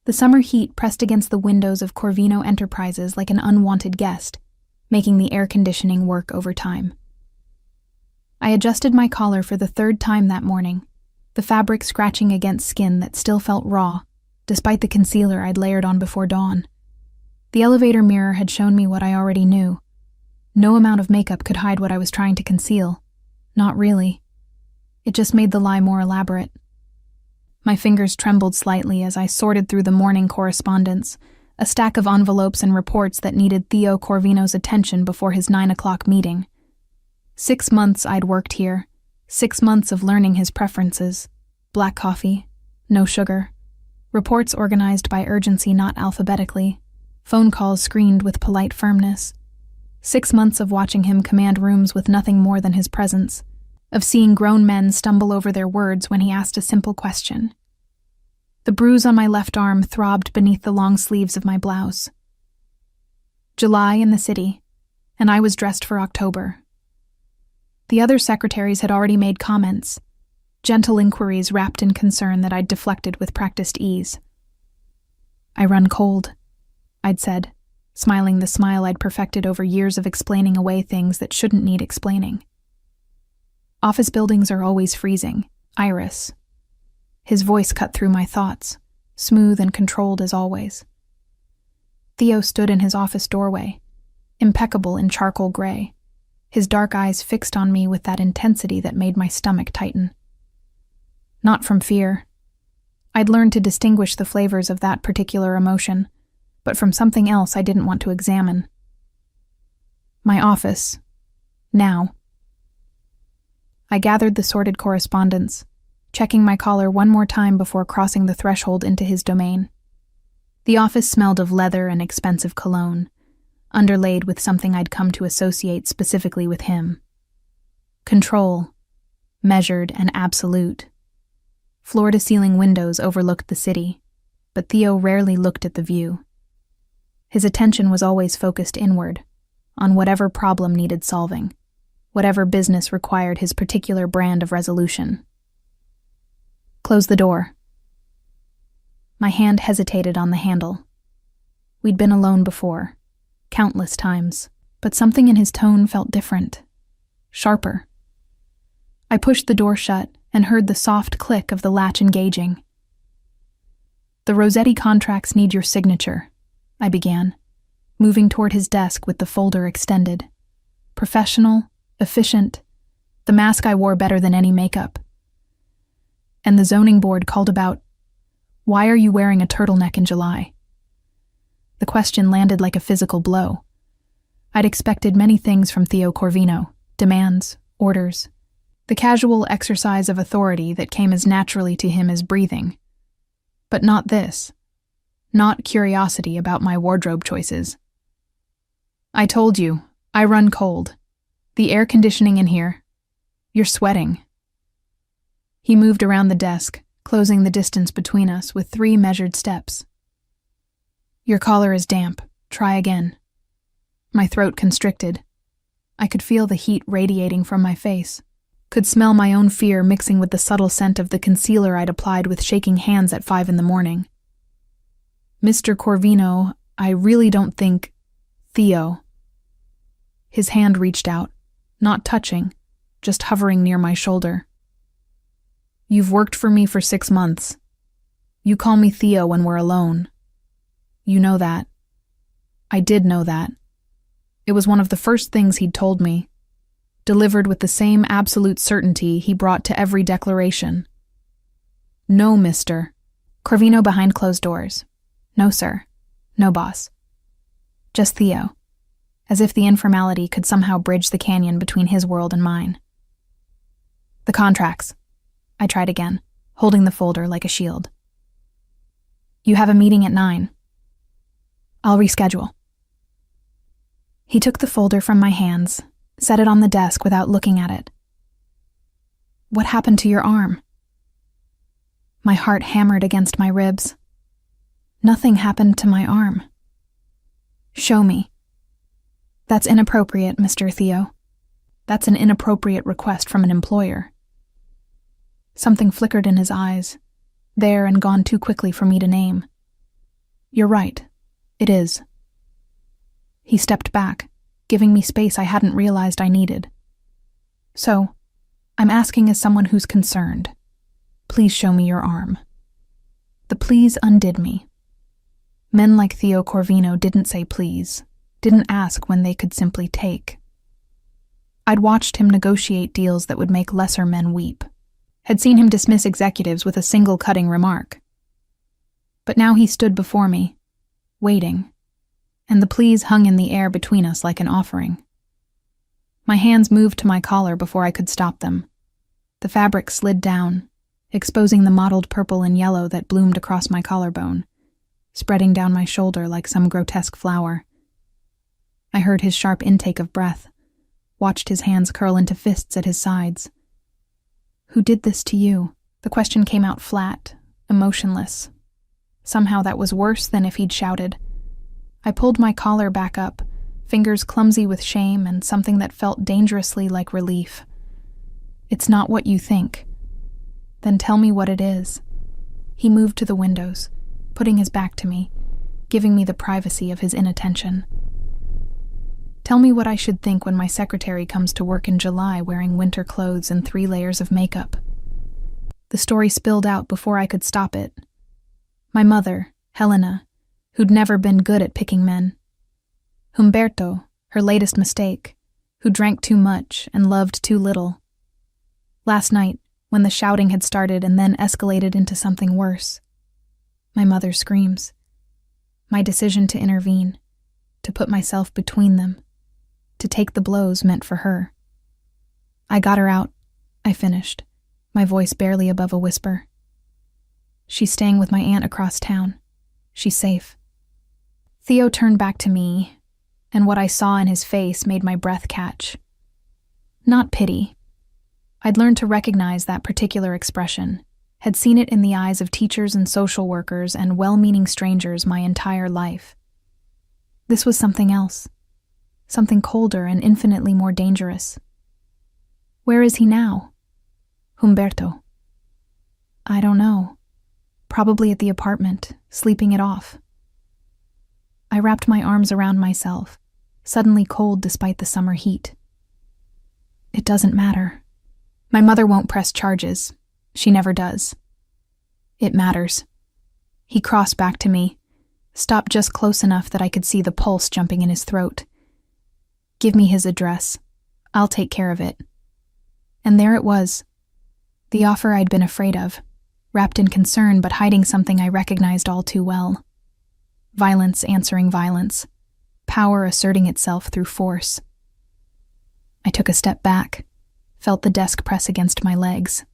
The summer heat pressed against the windows of Corvino Enterprises like an unwanted guest, making the air conditioning work overtime. I adjusted my collar for the third time that morning, the fabric scratching against skin that still felt raw, despite the concealer I'd layered on before dawn. The elevator mirror had shown me what I already knew. No amount of makeup could hide what I was trying to conceal. Not really. It just made the lie more elaborate. My fingers trembled slightly as I sorted through the morning correspondence, a stack of envelopes and reports that needed Theo Corvino's attention before his 9 o'clock meeting. 6 months I'd worked here, 6 months of learning his preferences. Black coffee, no sugar. Reports organized by urgency, not alphabetically. Phone calls screened with polite firmness. 6 months of watching him command rooms with nothing more than his presence, of seeing grown men stumble over their words when he asked a simple question. The bruise on my left arm throbbed beneath the long sleeves of my blouse. July in the city, and I was dressed for October. The other secretaries had already made comments, gentle inquiries wrapped in concern that I'd deflected with practiced ease. "I run cold," I'd said, smiling the smile I'd perfected over years of explaining away things that shouldn't need explaining. "Office buildings are always freezing, Iris." His voice cut through my thoughts, smooth and controlled as always. Theo stood in his office doorway, impeccable in charcoal gray, his dark eyes fixed on me with that intensity that made my stomach tighten. Not from fear. I'd learned to distinguish the flavors of that particular emotion, but from something else I didn't want to examine. My office. Now. I gathered the sorted correspondence, checking my collar one more time before crossing the threshold into his domain. The office smelled of leather and expensive cologne, underlaid with something I'd come to associate specifically with him. Control, measured and absolute. Floor-to-ceiling windows overlooked the city, but Theo rarely looked at the view. His attention was always focused inward, on whatever problem needed solving, whatever business required his particular brand of resolution. "Close the door." My hand hesitated on the handle. We'd been alone before, countless times, but something in his tone felt different, sharper. I pushed the door shut and heard the soft click of the latch engaging. "The Rossetti contracts need your signature," I began, moving toward his desk with the folder extended. Professional, efficient, the mask I wore better than any makeup. And the zoning board called about, "Why are you wearing a turtleneck in July?" The question landed like a physical blow. I'd expected many things from Theo Corvino, demands, orders, the casual exercise of authority that came as naturally to him as breathing. But not this. Not curiosity about my wardrobe choices. "I told you, I run cold. The air conditioning in here. You're sweating." He moved around the desk, closing the distance between us with 3 measured steps. "Your collar is damp. Try again." My throat constricted. I could feel the heat radiating from my face, could smell my own fear mixing with the subtle scent of the concealer I'd applied with shaking hands at 5 in the morning. "Mr. Corvino, I really don't think—" "Theo." His hand reached out, not touching, just hovering near my shoulder. "You've worked for me for 6 months. You call me Theo when we're alone. You know that." I did know that. It was one of the first things he'd told me, delivered with the same absolute certainty he brought to every declaration. "No, Mr. Corvino behind closed doors. No, sir. No, boss. Just Theo," as if the informality could somehow bridge the canyon between his world and mine. "The contracts." I tried again, holding the folder like a shield. "You have a meeting at 9. I'll reschedule." He took the folder from my hands, set it on the desk without looking at it. "What happened to your arm?" My heart hammered against my ribs. "Nothing happened to my arm." "Show me." "That's inappropriate, Mr. Theo. That's an inappropriate request from an employer." Something flickered in his eyes, there and gone too quickly for me to name. You're right. It is. He stepped back, giving me space I hadn't realized I needed. So, I'm asking as someone who's concerned. Please show me your arm. The please undid me. Men like Theo Corvino didn't say please, didn't ask when they could simply take. I'd watched him negotiate deals that would make lesser men weep, had seen him dismiss executives with a single cutting remark. But now he stood before me, waiting, and the pleas hung in the air between us like an offering. My hands moved to my collar before I could stop them. The fabric slid down, exposing the mottled purple and yellow that bloomed across my collarbone, spreading down my shoulder like some grotesque flower. I heard his sharp intake of breath, watched his hands curl into fists at his sides. Who did this to you? The question came out flat, emotionless. Somehow that was worse than if he'd shouted. I pulled my collar back up, fingers clumsy with shame and something that felt dangerously like relief. It's not what you think. Then tell me what it is. He moved to the windows, putting his back to me, giving me the privacy of his inattention. Tell me what I should think when my secretary comes to work in July wearing winter clothes and 3 layers of makeup. The story spilled out before I could stop it. My mother, Helena, who'd never been good at picking men. Humberto, her latest mistake, who drank too much and loved too little. Last night, when the shouting had started and then escalated into something worse. My mother's screams. My decision to intervene, to put myself between them, to take the blows meant for her. I got her out, I finished, my voice barely above a whisper. She's staying with my aunt across town. She's safe. Theo turned back to me, and what I saw in his face made my breath catch. Not pity. I'd learned to recognize that particular expression, had seen it in the eyes of teachers and social workers and well-meaning strangers my entire life. This was something else, something colder and infinitely more dangerous. Where is he now? Humberto. I don't know. Probably at the apartment, sleeping it off. I wrapped my arms around myself, suddenly cold despite the summer heat. It doesn't matter. My mother won't press charges. She never does. It matters. He crossed back to me, stopped just close enough that I could see the pulse jumping in his throat. Give me his address. I'll take care of it. And there it was. The offer I'd been afraid of, wrapped in concern but hiding something I recognized all too well. Violence answering violence. Power asserting itself through force. I took a step back, felt the desk press against my legs.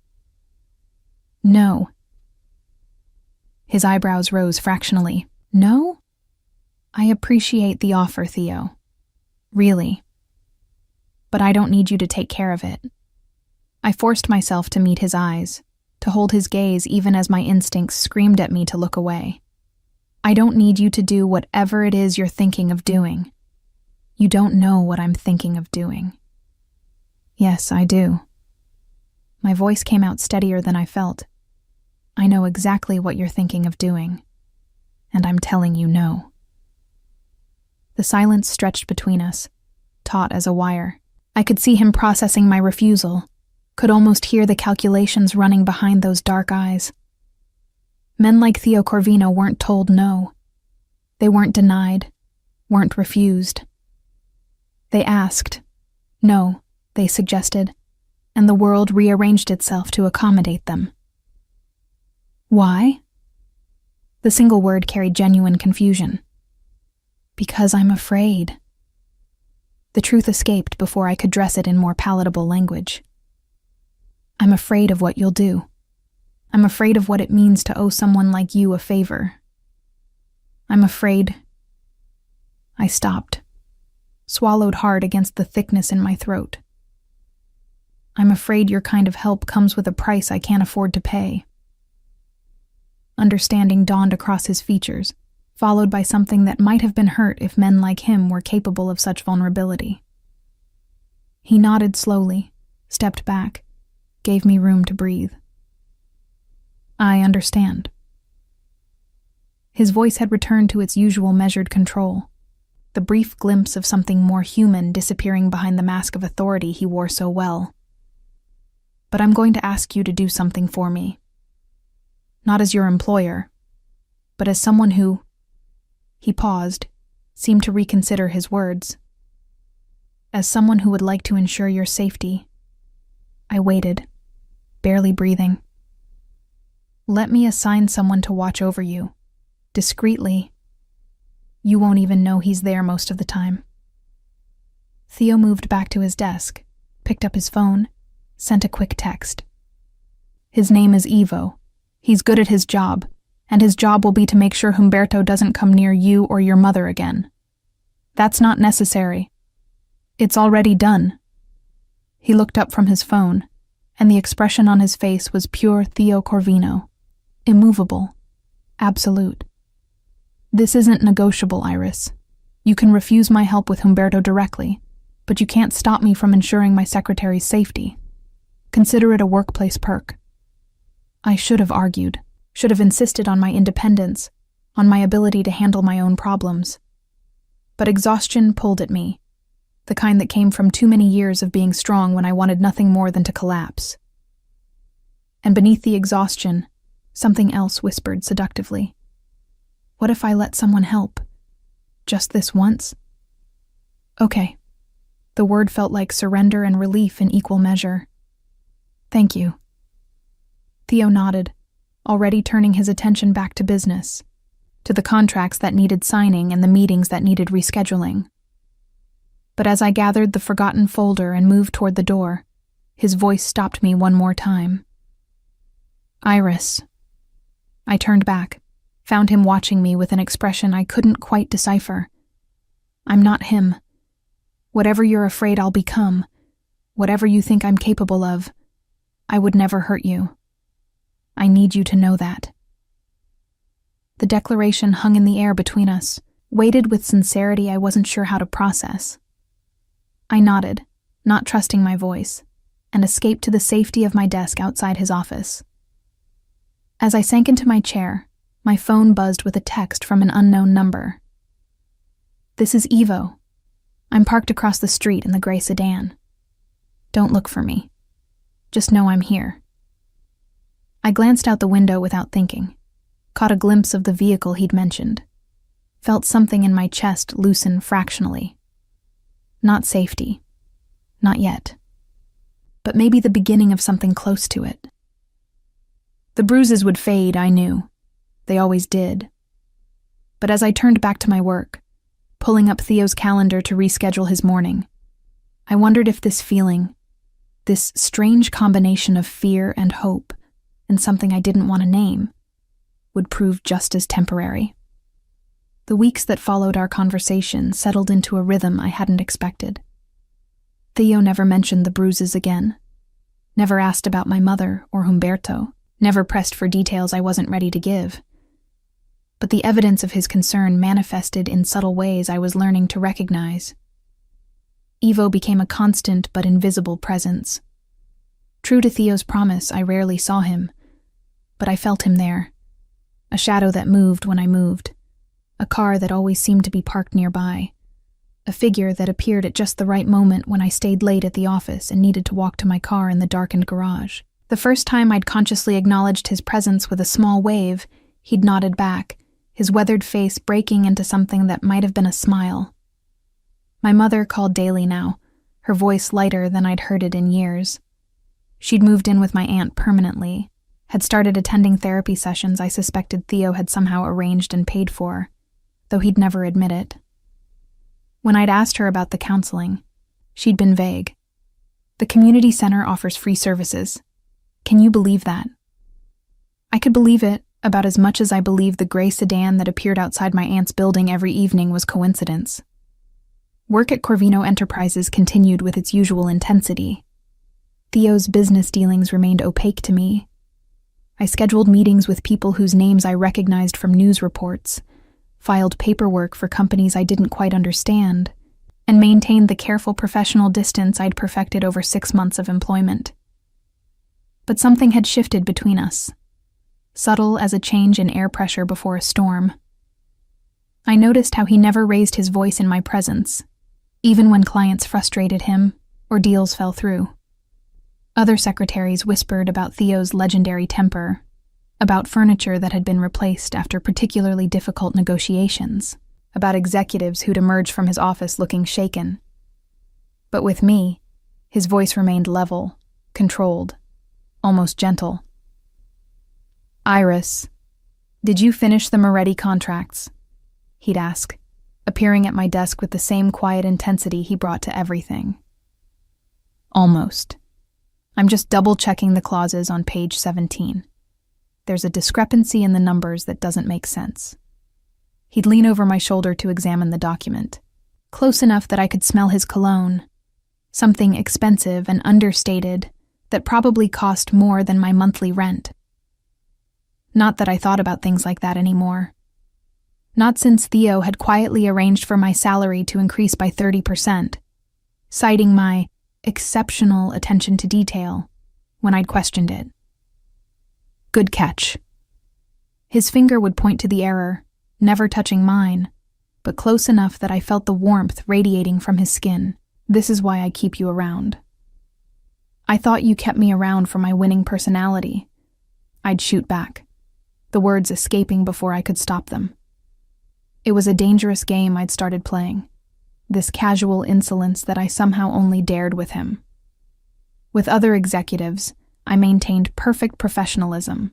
No. His eyebrows rose fractionally. No? I appreciate the offer, Theo. Really. But I don't need you to take care of it. I forced myself to meet his eyes, to hold his gaze even as my instincts screamed at me to look away. I don't need you to do whatever it is you're thinking of doing. You don't know what I'm thinking of doing. Yes, I do. My voice came out steadier than I felt. I know exactly what you're thinking of doing, and I'm telling you no. The silence stretched between us, taut as a wire. I could see him processing my refusal, could almost hear the calculations running behind those dark eyes. Men like Theo Corvino weren't told no. They weren't denied, weren't refused. They asked. No, they suggested, and the world rearranged itself to accommodate them. Why? The single word carried genuine confusion. Because I'm afraid. The truth escaped before I could dress it in more palatable language. I'm afraid of what you'll do. I'm afraid of what it means to owe someone like you a favor. I'm afraid. I stopped, swallowed hard against the thickness in my throat. I'm afraid your kind of help comes with a price I can't afford to pay. Understanding dawned across his features, followed by something that might have been hurt if men like him were capable of such vulnerability. He nodded slowly, stepped back, gave me room to breathe. I understand. His voice had returned to its usual measured control, the brief glimpse of something more human disappearing behind the mask of authority he wore so well. "But I'm going to ask you to do something for me. Not as your employer, but as someone who—" He paused, seemed to reconsider his words. "As someone who would like to ensure your safety." I waited, barely breathing. "Let me assign someone to watch over you, discreetly. You won't even know he's there most of the time." Theo moved back to his desk, picked up his phone, sent a quick text. "His name is Ivo. He's good at his job, and his job will be to make sure Humberto doesn't come near you or your mother again. That's not necessary. It's already done." He looked up from his phone, and the expression on his face was pure Theo Corvino, immovable, absolute. "This isn't negotiable, Iris. You can refuse my help with Humberto directly, but you can't stop me from ensuring my secretary's safety. Consider it a workplace perk." I should have argued, should have insisted on my independence, on my ability to handle my own problems. But exhaustion pulled at me, the kind that came from too many years of being strong when I wanted nothing more than to collapse. And beneath the exhaustion, something else whispered seductively. What if I let someone help? Just this once? Okay. The word felt like surrender and relief in equal measure. "Thank you." Theo nodded, already turning his attention back to business, to the contracts that needed signing and the meetings that needed rescheduling. But as I gathered the forgotten folder and moved toward the door, his voice stopped me one more time. "Iris." I turned back, found him watching me with an expression I couldn't quite decipher. "I'm not him. Whatever you're afraid I'll become, whatever you think I'm capable of, I would never hurt you. I need you to know that." The declaration hung in the air between us, weighted with sincerity I wasn't sure how to process. I nodded, not trusting my voice, and escaped to the safety of my desk outside his office. As I sank into my chair, my phone buzzed with a text from an unknown number. "This is Ivo. I'm parked across the street in the gray sedan. Don't look for me. Just know I'm here." I glanced out the window without thinking, caught a glimpse of the vehicle he'd mentioned, felt something in my chest loosen fractionally. Not safety. Not yet. But maybe the beginning of something close to it. The bruises would fade, I knew. They always did. But as I turned back to my work, pulling up Theo's calendar to reschedule his morning, I wondered if this feeling, this strange combination of fear and hope, and something I didn't want to name, would prove just as temporary. The weeks that followed our conversation settled into a rhythm I hadn't expected. Theo never mentioned the bruises again, never asked about my mother or Humberto, never pressed for details I wasn't ready to give. But the evidence of his concern manifested in subtle ways I was learning to recognize. Ivo became a constant but invisible presence. True to Theo's promise, I rarely saw him, but I felt him there. A shadow that moved when I moved. A car that always seemed to be parked nearby. A figure that appeared at just the right moment when I stayed late at the office and needed to walk to my car in the darkened garage. The first time I'd consciously acknowledged his presence with a small wave, he'd nodded back, his weathered face breaking into something that might have been a smile. My mother called daily now, her voice lighter than I'd heard it in years. She'd moved in with my aunt permanently, had started attending therapy sessions I suspected Theo had somehow arranged and paid for, though he'd never admit it. When I'd asked her about the counseling, she'd been vague. "The community center offers free services. Can you believe that?" I could believe it about as much as I believed the gray sedan that appeared outside my aunt's building every evening was coincidence. Work at Corvino Enterprises continued with its usual intensity. Theo's business dealings remained opaque to me. I scheduled meetings with people whose names I recognized from news reports, filed paperwork for companies I didn't quite understand, and maintained the careful professional distance I'd perfected over 6 months of employment. But something had shifted between us, subtle as a change in air pressure before a storm. I noticed how he never raised his voice in my presence, even when clients frustrated him or deals fell through. Other secretaries whispered about Theo's legendary temper, about furniture that had been replaced after particularly difficult negotiations, about executives who'd emerged from his office looking shaken. But with me, his voice remained level, controlled, almost gentle. "Iris, did you finish the Moretti contracts?" he'd ask, appearing at my desk with the same quiet intensity he brought to everything. "Almost. I'm just double-checking the clauses on page 17. There's a discrepancy in the numbers that doesn't make sense." He'd lean over my shoulder to examine the document, close enough that I could smell his cologne, something expensive and understated that probably cost more than my monthly rent. Not that I thought about things like that anymore. Not since Theo had quietly arranged for my salary to increase by 30%, citing my exceptional attention to detail when I'd questioned it. "Good catch." His finger would point to the error, never touching mine, but close enough that I felt the warmth radiating from his skin. "This is why I keep you around." "I thought you kept me around for my winning personality." I'd shoot back, the words escaping before I could stop them. It was a dangerous game I'd started playing, this casual insolence that I somehow only dared with him. With other executives, I maintained perfect professionalism.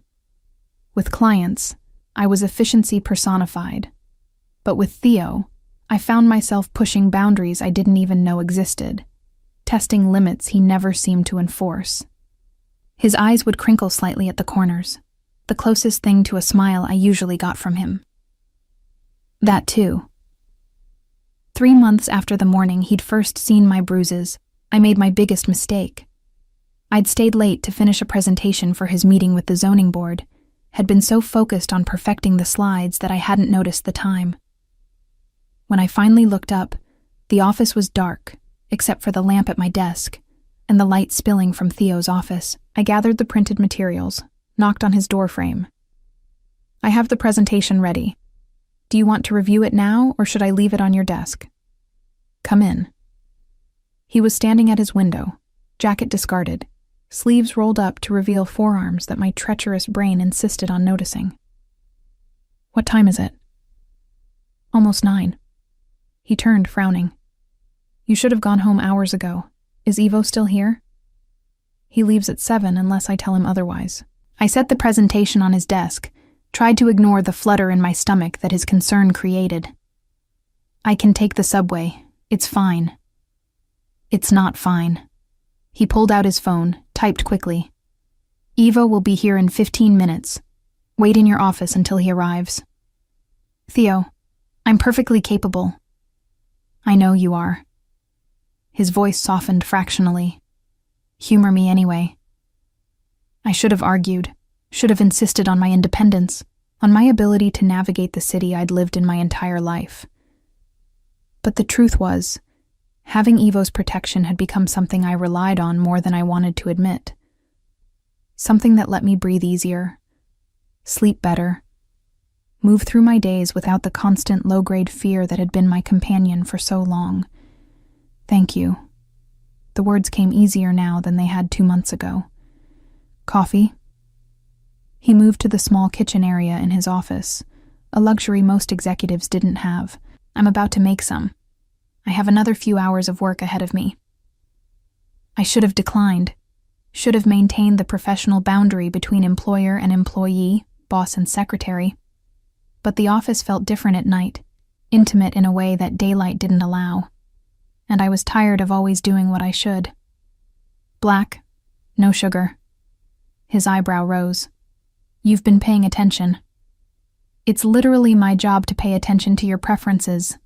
With clients, I was efficiency personified. But with Theo, I found myself pushing boundaries I didn't even know existed, testing limits he never seemed to enforce. His eyes would crinkle slightly at the corners, the closest thing to a smile I usually got from him. That too. 3 months after the morning he'd first seen my bruises, I made my biggest mistake. I'd stayed late to finish a presentation for his meeting with the zoning board, had been so focused on perfecting the slides that I hadn't noticed the time. When I finally looked up, the office was dark, except for the lamp at my desk, and the light spilling from Theo's office. I gathered the printed materials, knocked on his door frame. "I have the presentation ready. Do you want to review it now, or should I leave it on your desk?" "Come in." He was standing at his window, jacket discarded, sleeves rolled up to reveal forearms that my treacherous brain insisted on noticing. "What time is it?" "Almost 9. He turned, frowning. "You should have gone home hours ago. Is Ivo still here?" "He leaves at 7 unless I tell him otherwise." I set the presentation on his desk, tried to ignore the flutter in my stomach that his concern created. "I can take the subway. It's fine." "It's not fine." He pulled out his phone, typed quickly. "Ivo will be here in 15 minutes. Wait in your office until he arrives." "Theo, I'm perfectly capable." "I know you are." His voice softened fractionally. "Humor me anyway." I should have argued, should have insisted on my independence, on my ability to navigate the city I'd lived in my entire life. But the truth was, having Ivo's protection had become something I relied on more than I wanted to admit. Something that let me breathe easier, sleep better, move through my days without the constant low-grade fear that had been my companion for so long. Thank you. The words came easier now than they had 2 months ago. "Coffee?" He moved to the small kitchen area in his office, a luxury most executives didn't have. "I'm about to make some. I have another few hours of work ahead of me." I should have declined, should have maintained the professional boundary between employer and employee, boss and secretary. But the office felt different at night, intimate in a way that daylight didn't allow, and I was tired of always doing what I should. "Black, no sugar." His eyebrow rose. "You've been paying attention." "It's literally my job to pay attention to your preferences."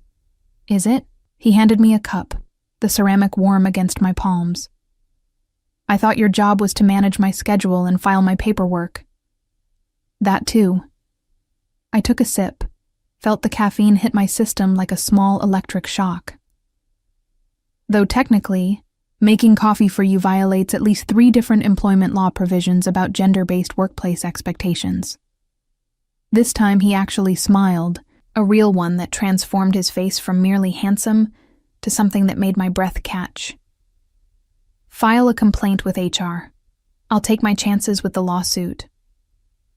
"Is it?" He handed me a cup, the ceramic warm against my palms. "I thought your job was to manage my schedule and file my paperwork." "That too." I took a sip, felt the caffeine hit my system like a small electric shock. "Though technically, making coffee for you violates at least 3 different employment law provisions about gender-based workplace expectations." This time he actually smiled, A real one that transformed his face from merely handsome to something that made my breath catch. File a complaint with HR. I'll take my chances with the lawsuit.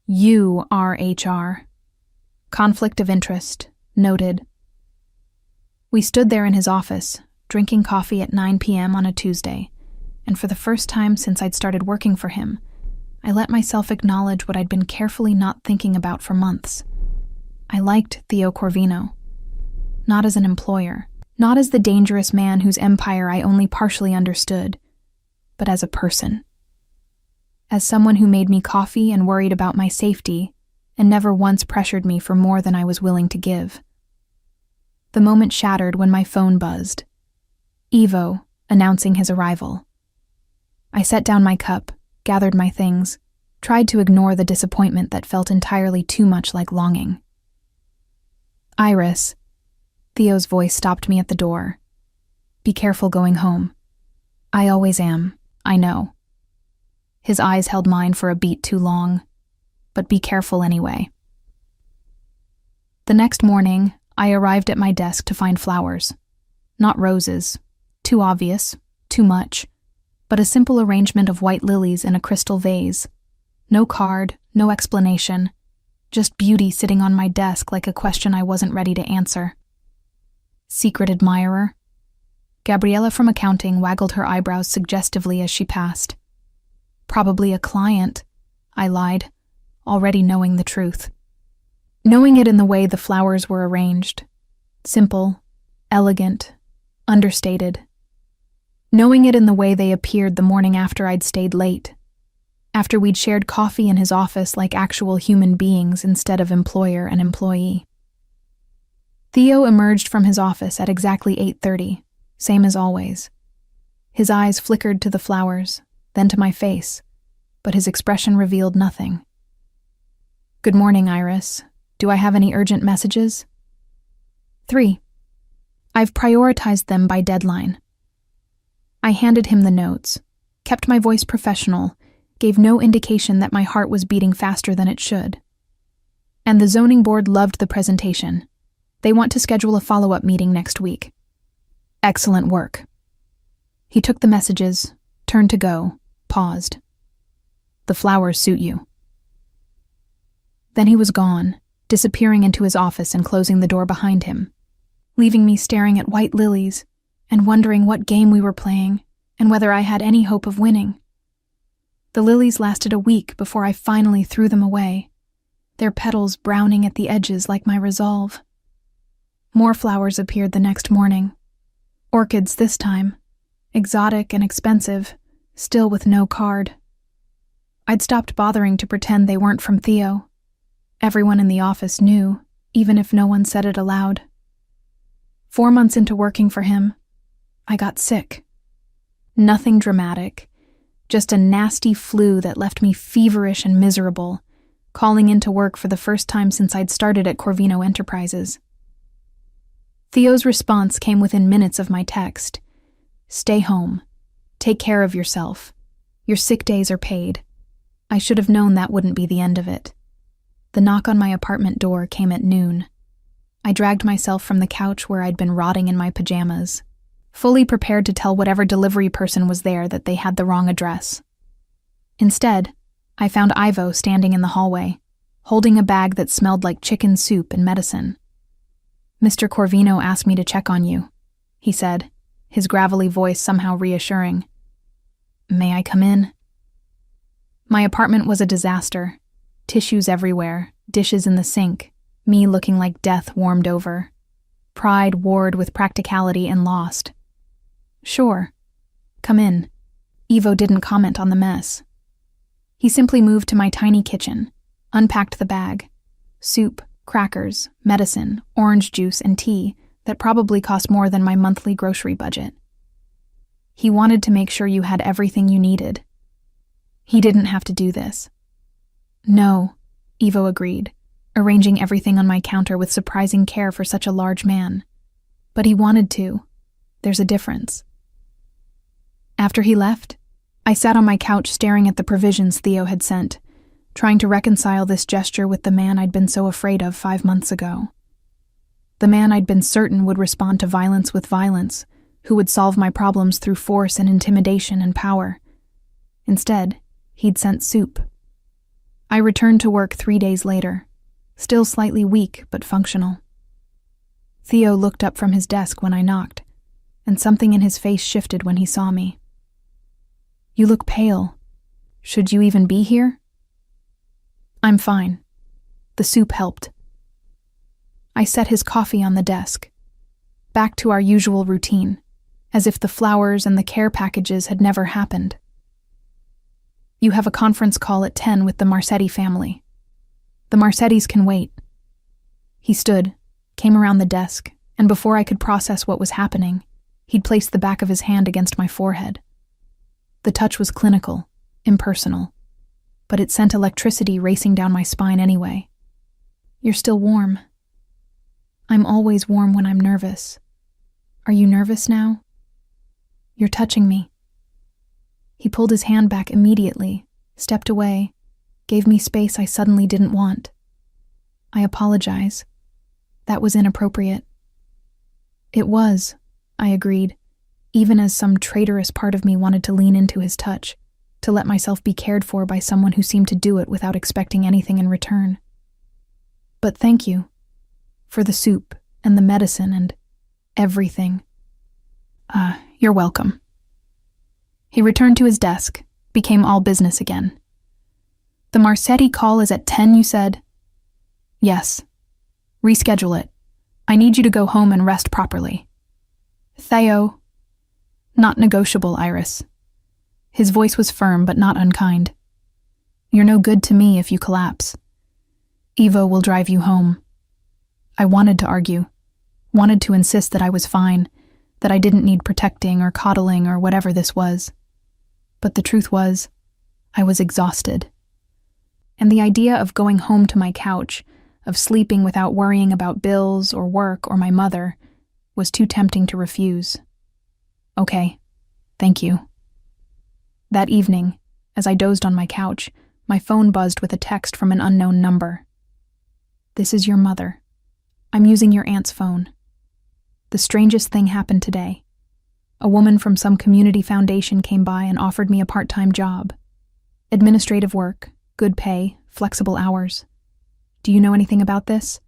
You are HR. Conflict of interest. Noted. We stood there in his office, drinking coffee at 9 p.m. on a Tuesday, and for the first time since I'd started working for him, I let myself acknowledge what I'd been carefully not thinking about for months. I liked Theo Corvino. Not as an employer, not as the dangerous man whose empire I only partially understood, but as a person. As someone who made me coffee and worried about my safety, and never once pressured me for more than I was willing to give. The moment shattered when my phone buzzed. Ivo, announcing his arrival. I set down my cup, gathered my things, tried to ignore the disappointment that felt entirely too much like longing. Iris, Theo's voice stopped me at the door. Be careful going home. I always am, I know. His eyes held mine for a beat too long, but be careful anyway. The next morning, I arrived at my desk to find flowers. Not roses, too obvious, too much, but a simple arrangement of white lilies in a crystal vase. No card, no explanation, just beauty sitting on my desk like a question I wasn't ready to answer. Secret admirer? Gabriella from accounting waggled her eyebrows suggestively as she passed. Probably a client, I lied, already knowing the truth. Knowing it in the way the flowers were arranged. Simple, elegant, understated. Knowing it in the way they appeared the morning after I'd stayed late. After we'd shared coffee in his office like actual human beings instead of employer and employee. Theo emerged from his office at exactly 8:30, same as always. His eyes flickered to the flowers, then to my face, but his expression revealed nothing. Good morning, Iris. Do I have any urgent messages? 3. I've prioritized them by deadline. I handed him the notes, kept my voice professional, gave no indication that my heart was beating faster than it should. And the zoning board loved the presentation. They want to schedule a follow-up meeting next week. Excellent work. He took the messages, turned to go, paused. The flowers suit you. Then he was gone, disappearing into his office and closing the door behind him, leaving me staring at white lilies and wondering what game we were playing and whether I had any hope of winning. The lilies lasted a week before I finally threw them away, their petals browning at the edges like my resolve. More flowers appeared the next morning. Orchids this time, exotic and expensive, still with no card. I'd stopped bothering to pretend they weren't from Theo. Everyone in the office knew, even if no one said it aloud. 4 months into working for him, I got sick. Nothing dramatic, just a nasty flu that left me feverish and miserable, calling into work for the first time since I'd started at Corvino Enterprises. Theo's response came within minutes of my text. Stay home. Take care of yourself. Your sick days are paid. I should have known that wouldn't be the end of it. The knock on my apartment door came at noon. I dragged myself from the couch where I'd been rotting in my pajamas, fully prepared to tell whatever delivery person was there that they had the wrong address. Instead, I found Ivo standing in the hallway, holding a bag that smelled like chicken soup and medicine. Mr. Corvino asked me to check on you, he said, his gravelly voice somehow reassuring. May I come in? My apartment was a disaster. Tissues everywhere, dishes in the sink, me looking like death warmed over. Pride warred with practicality and lost. Sure. Come in. Ivo didn't comment on the mess. He simply moved to my tiny kitchen, unpacked the bag. Soup, crackers, medicine, orange juice, and tea that probably cost more than my monthly grocery budget. He wanted to make sure you had everything you needed. He didn't have to do this. No, Ivo agreed, arranging everything on my counter with surprising care for such a large man. But he wanted to. There's a difference. After he left, I sat on my couch staring at the provisions Theo had sent, trying to reconcile this gesture with the man I'd been so afraid of 5 months ago. The man I'd been certain would respond to violence with violence, who would solve my problems through force and intimidation and power. Instead, he'd sent soup. I returned to work 3 days later, still slightly weak but functional. Theo looked up from his desk when I knocked, and something in his face shifted when he saw me. "You look pale. Should you even be here?" "I'm fine." The soup helped. I set his coffee on the desk, back to our usual routine, as if the flowers and the care packages had never happened. "You have a conference call at 10 with the Marsetti family. The Marsettis can wait." He stood, came around the desk, and before I could process what was happening, he'd placed the back of his hand against my forehead. The touch was clinical, impersonal, but it sent electricity racing down my spine anyway. "You're still warm." "I'm always warm when I'm nervous." "Are you nervous now?" "You're touching me." He pulled his hand back immediately, stepped away, gave me space I suddenly didn't want. "I apologize. That was inappropriate." "It was," I agreed, even as some traitorous part of me wanted to lean into his touch, to let myself be cared for by someone who seemed to do it without expecting anything in return. "But thank you. For the soup, and the medicine, and everything." You're welcome." He returned to his desk, became all business again. "The Marsetti call is at 10, you said?" "Yes. Reschedule it. I need you to go home and rest properly." "Theo." "Not negotiable, Iris." His voice was firm but not unkind. "You're no good to me if you collapse. Evo will drive you home." I wanted to argue, wanted to insist that I was fine, that I didn't need protecting or coddling or whatever this was. But the truth was, I was exhausted. And the idea of going home to my couch, of sleeping without worrying about bills or work or my mother, was too tempting to refuse. "Okay, thank you." That evening, as I dozed on my couch, my phone buzzed with a text from an unknown number. "This is your mother. I'm using your aunt's phone. The strangest thing happened today. A woman from some community foundation came by and offered me a part-time job. Administrative work, good pay, flexible hours. Do you know anything about this?"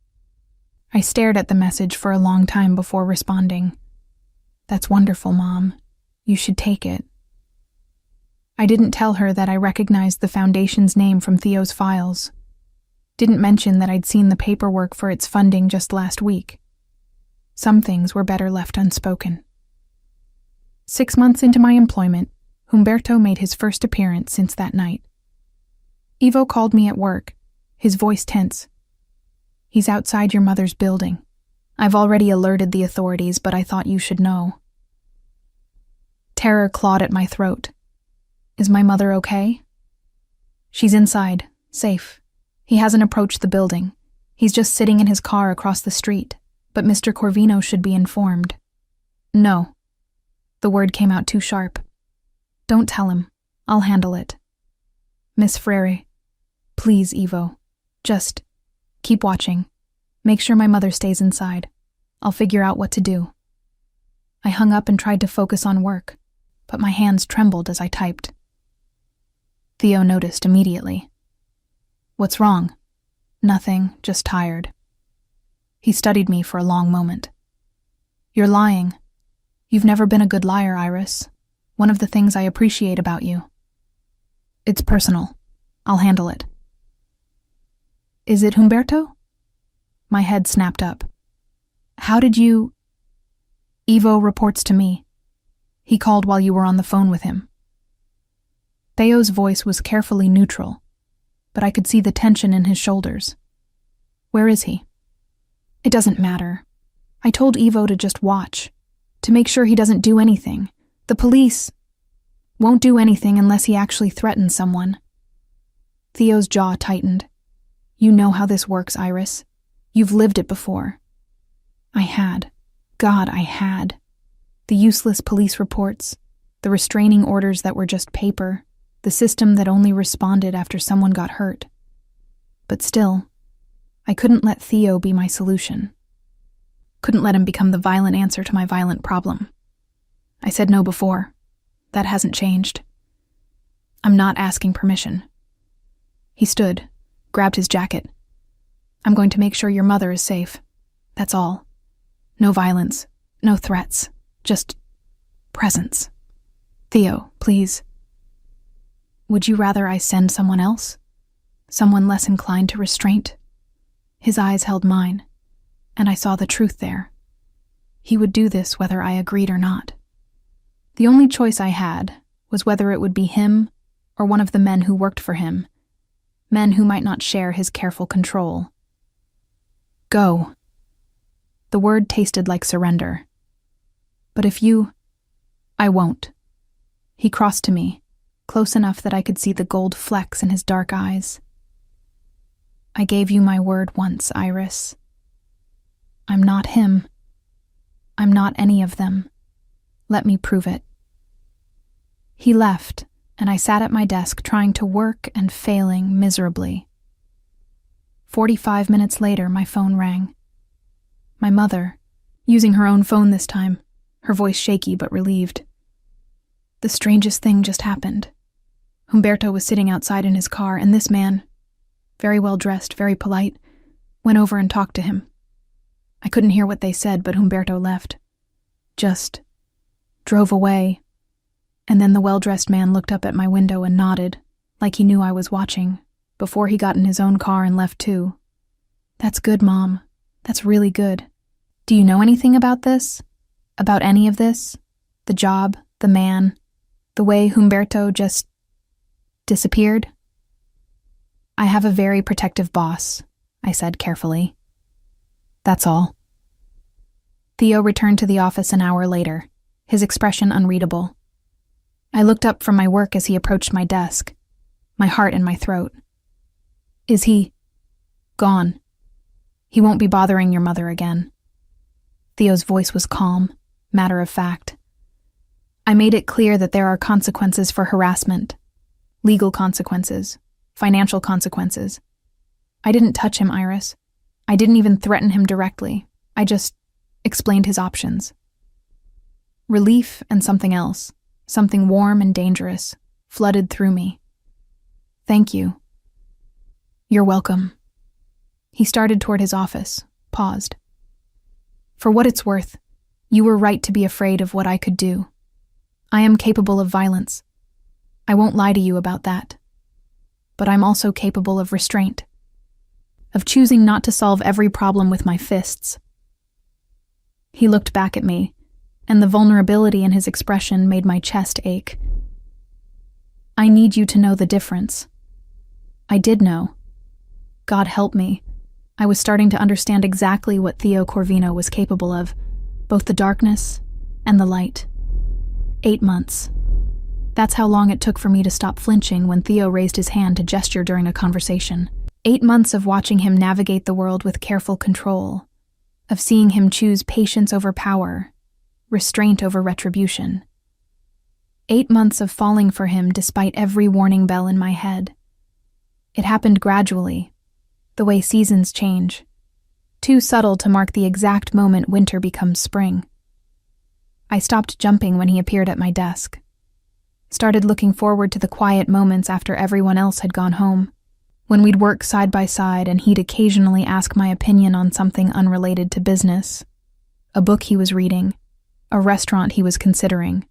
I stared at the message for a long time before responding. "That's wonderful, Mom. You should take it." I didn't tell her that I recognized the foundation's name from Theo's files. Didn't mention that I'd seen the paperwork for its funding just last week. Some things were better left unspoken. 6 months into my employment, Humberto made his first appearance since that night. Ivo called me at work, his voice tense. "He's outside your mother's building. I've already alerted the authorities, but I thought you should know." Terror clawed at my throat. "Is my mother okay?" "She's inside, safe. He hasn't approached the building. He's just sitting in his car across the street, but Mr. Corvino should be informed." "No." The word came out too sharp. "Don't tell him. I'll handle it." "Miss Frere, please, Ivo. Just keep watching. Make sure my mother stays inside. I'll figure out what to do." I hung up and tried to focus on work, but my hands trembled as I typed. Theo noticed immediately. "What's wrong?" "Nothing, just tired." He studied me for a long moment. "You're lying. You've never been a good liar, Iris. One of the things I appreciate about you." "It's personal. I'll handle it." "Is it Humberto?" My head snapped up. "How did you—" "Ivo reports to me. He called while you were on the phone with him." Theo's voice was carefully neutral, but I could see the tension in his shoulders. "Where is he?" "It doesn't matter. I told Ivo to just watch, to make sure he doesn't do anything. The police won't do anything unless he actually threatens someone." Theo's jaw tightened. "You know how this works, Iris. You've lived it before." I had. God, I had. The useless police reports, the restraining orders that were just paper, the system that only responded after someone got hurt. But still, I couldn't let Theo be my solution. Couldn't let him become the violent answer to my violent problem. I said no before. That hasn't changed. I'm not asking permission. He stood, grabbed his jacket. I'm going to make sure your mother is safe. That's all. No violence, no threats, just presence. Theo, please. Would you rather I send someone else? Someone less inclined to restraint? His eyes held mine, and I saw the truth there. He would do this whether I agreed or not. The only choice I had was whether it would be him or one of the men who worked for him, men who might not share his careful control. Go. The word tasted like surrender. But if you... I won't. He crossed to me, close enough that I could see the gold flecks in his dark eyes. I gave you my word once, Iris. I'm not him. I'm not any of them. Let me prove it. He left, and I sat at my desk trying to work and failing miserably. 45 minutes later, my phone rang. My mother, using her own phone this time, her voice shaky but relieved. The strangest thing just happened. Humberto was sitting outside in his car, and this man, very well dressed, very polite, went over and talked to him. I couldn't hear what they said, but Humberto left. Just drove away. And then the well-dressed man looked up at my window and nodded, like he knew I was watching, before he got in his own car and left too. That's good, Mom. That's really good. Do you know anything about this? About any of this? The job, the man, the way Humberto just disappeared? I have a very protective boss, I said carefully. That's all. Theo returned to the office an hour later, his expression unreadable. I looked up from my work as he approached my desk, my heart in my throat. Is he gone? He won't be bothering your mother again. Theo's voice was calm, matter of fact. I made it clear that there are consequences for harassment, legal consequences, financial consequences. I didn't touch him, Iris. I didn't even threaten him directly. I just explained his options. Relief and something else, something warm and dangerous, flooded through me. Thank you. You're welcome. He started toward his office, paused. For what it's worth, you were right to be afraid of what I could do. I am capable of violence. I won't lie to you about that. But I'm also capable of restraint, of choosing not to solve every problem with my fists. He looked back at me, and the vulnerability in his expression made my chest ache. I need you to know the difference. I did know. God help me. I was starting to understand exactly what Theo Corvino was capable of, both the darkness and the light. 8 months. That's how long it took for me to stop flinching when Theo raised his hand to gesture during a conversation. 8 months of watching him navigate the world with careful control, of seeing him choose patience over power, restraint over retribution. 8 months of falling for him despite every warning bell in my head. It happened gradually, the way seasons change, too subtle to mark the exact moment winter becomes spring. I stopped jumping when he appeared at my desk, started looking forward to the quiet moments after everyone else had gone home, when we'd work side by side and he'd occasionally ask my opinion on something unrelated to business, a book he was reading, a restaurant he was considering,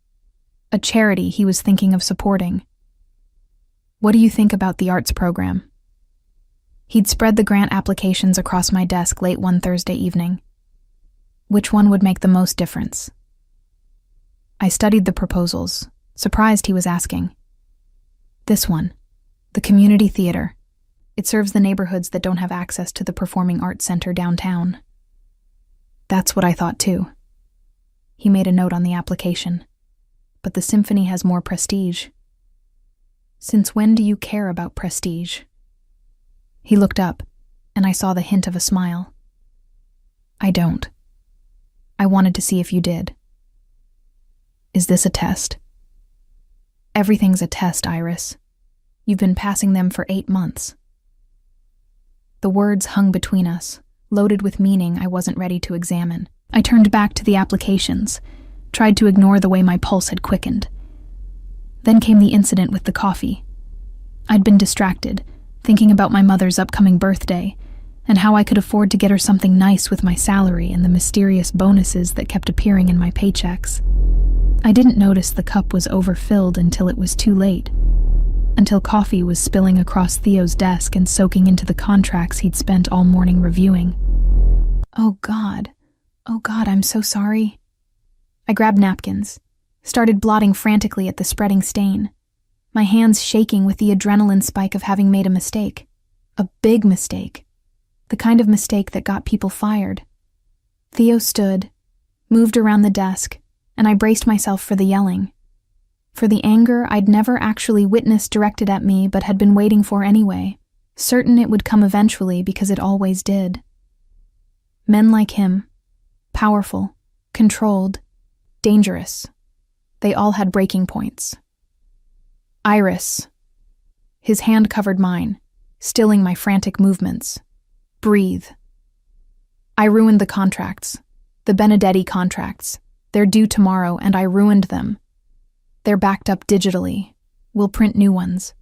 a charity he was thinking of supporting. What do you think about the arts program? He'd spread the grant applications across my desk late one Thursday evening. Which one would make the most difference? I studied the proposals, surprised he was asking. This one, the community theater. It serves the neighborhoods that don't have access to the Performing Arts Center downtown. That's what I thought too. He made a note on the application. But the symphony has more prestige. Since when do you care about prestige? He looked up, and I saw the hint of a smile. I don't. I wanted to see if you did. Is this a test? Everything's a test, Iris. You've been passing them for 8 months. The words hung between us, loaded with meaning I wasn't ready to examine. I turned back to the applications, tried to ignore the way my pulse had quickened. Then came the incident with the coffee. I'd been distracted, thinking about my mother's upcoming birthday, and how I could afford to get her something nice with my salary and the mysterious bonuses that kept appearing in my paychecks. I didn't notice the cup was overfilled until it was too late, until coffee was spilling across Theo's desk and soaking into the contracts he'd spent all morning reviewing. Oh God, I'm so sorry. I grabbed napkins, started blotting frantically at the spreading stain, my hands shaking with the adrenaline spike of having made a mistake. A big mistake. The kind of mistake that got people fired. Theo stood, moved around the desk, and I braced myself for the yelling. For the anger I'd never actually witnessed directed at me but had been waiting for anyway, certain it would come eventually because it always did. Men like him, powerful, controlled, dangerous, they all had breaking points. Iris. His hand covered mine, stilling my frantic movements. Breathe. I ruined the contracts, the Benedetti contracts. They're due tomorrow, and I ruined them. They're backed up digitally. We'll print new ones.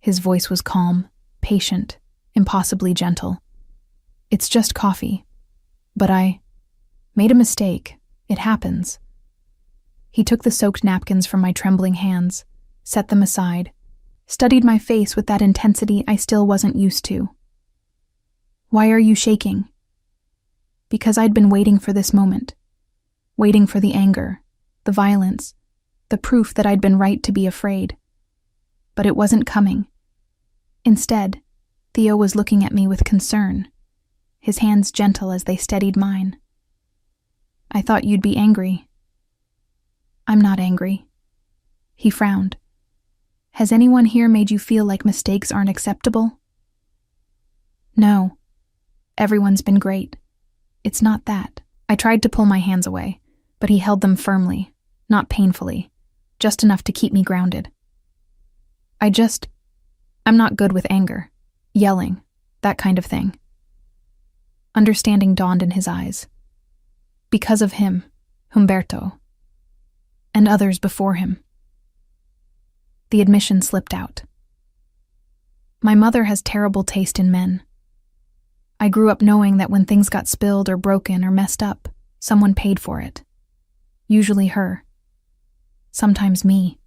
His voice was calm, patient, impossibly gentle. It's just coffee. But I made a mistake. It happens. He took the soaked napkins from my trembling hands, set them aside, studied my face with that intensity I still wasn't used to. Why are you shaking? Because I'd been waiting for this moment. Waiting for the anger, the violence, the proof that I'd been right to be afraid. But it wasn't coming. Instead, Theo was looking at me with concern, his hands gentle as they steadied mine. I thought you'd be angry. I'm not angry. He frowned. Has anyone here made you feel like mistakes aren't acceptable? No. Everyone's been great. It's not that. I tried to pull my hands away, but he held them firmly, not painfully, just enough to keep me grounded. I'm not good with anger, yelling, that kind of thing. Understanding dawned in his eyes. Because of him, Humberto, and others before him. The admission slipped out. My mother has terrible taste in men. I grew up knowing that when things got spilled or broken or messed up, someone paid for it. Usually her. Sometimes me.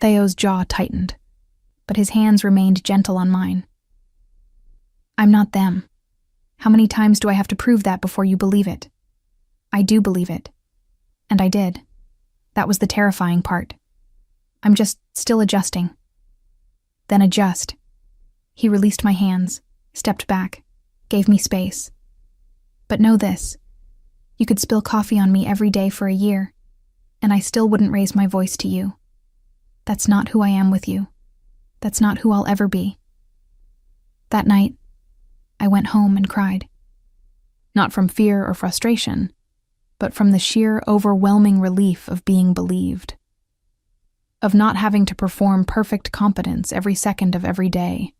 Theo's jaw tightened, but his hands remained gentle on mine. I'm not them. How many times do I have to prove that before you believe it? I do believe it. And I did. That was the terrifying part. I'm just still adjusting. Then adjust. He released my hands, stepped back, gave me space. But know this. You could spill coffee on me every day for a year, and I still wouldn't raise my voice to you. That's not who I am with you. That's not who I'll ever be. That night, I went home and cried. Not from fear or frustration, but from the sheer overwhelming relief of being believed. Of not having to perform perfect competence every second of every day.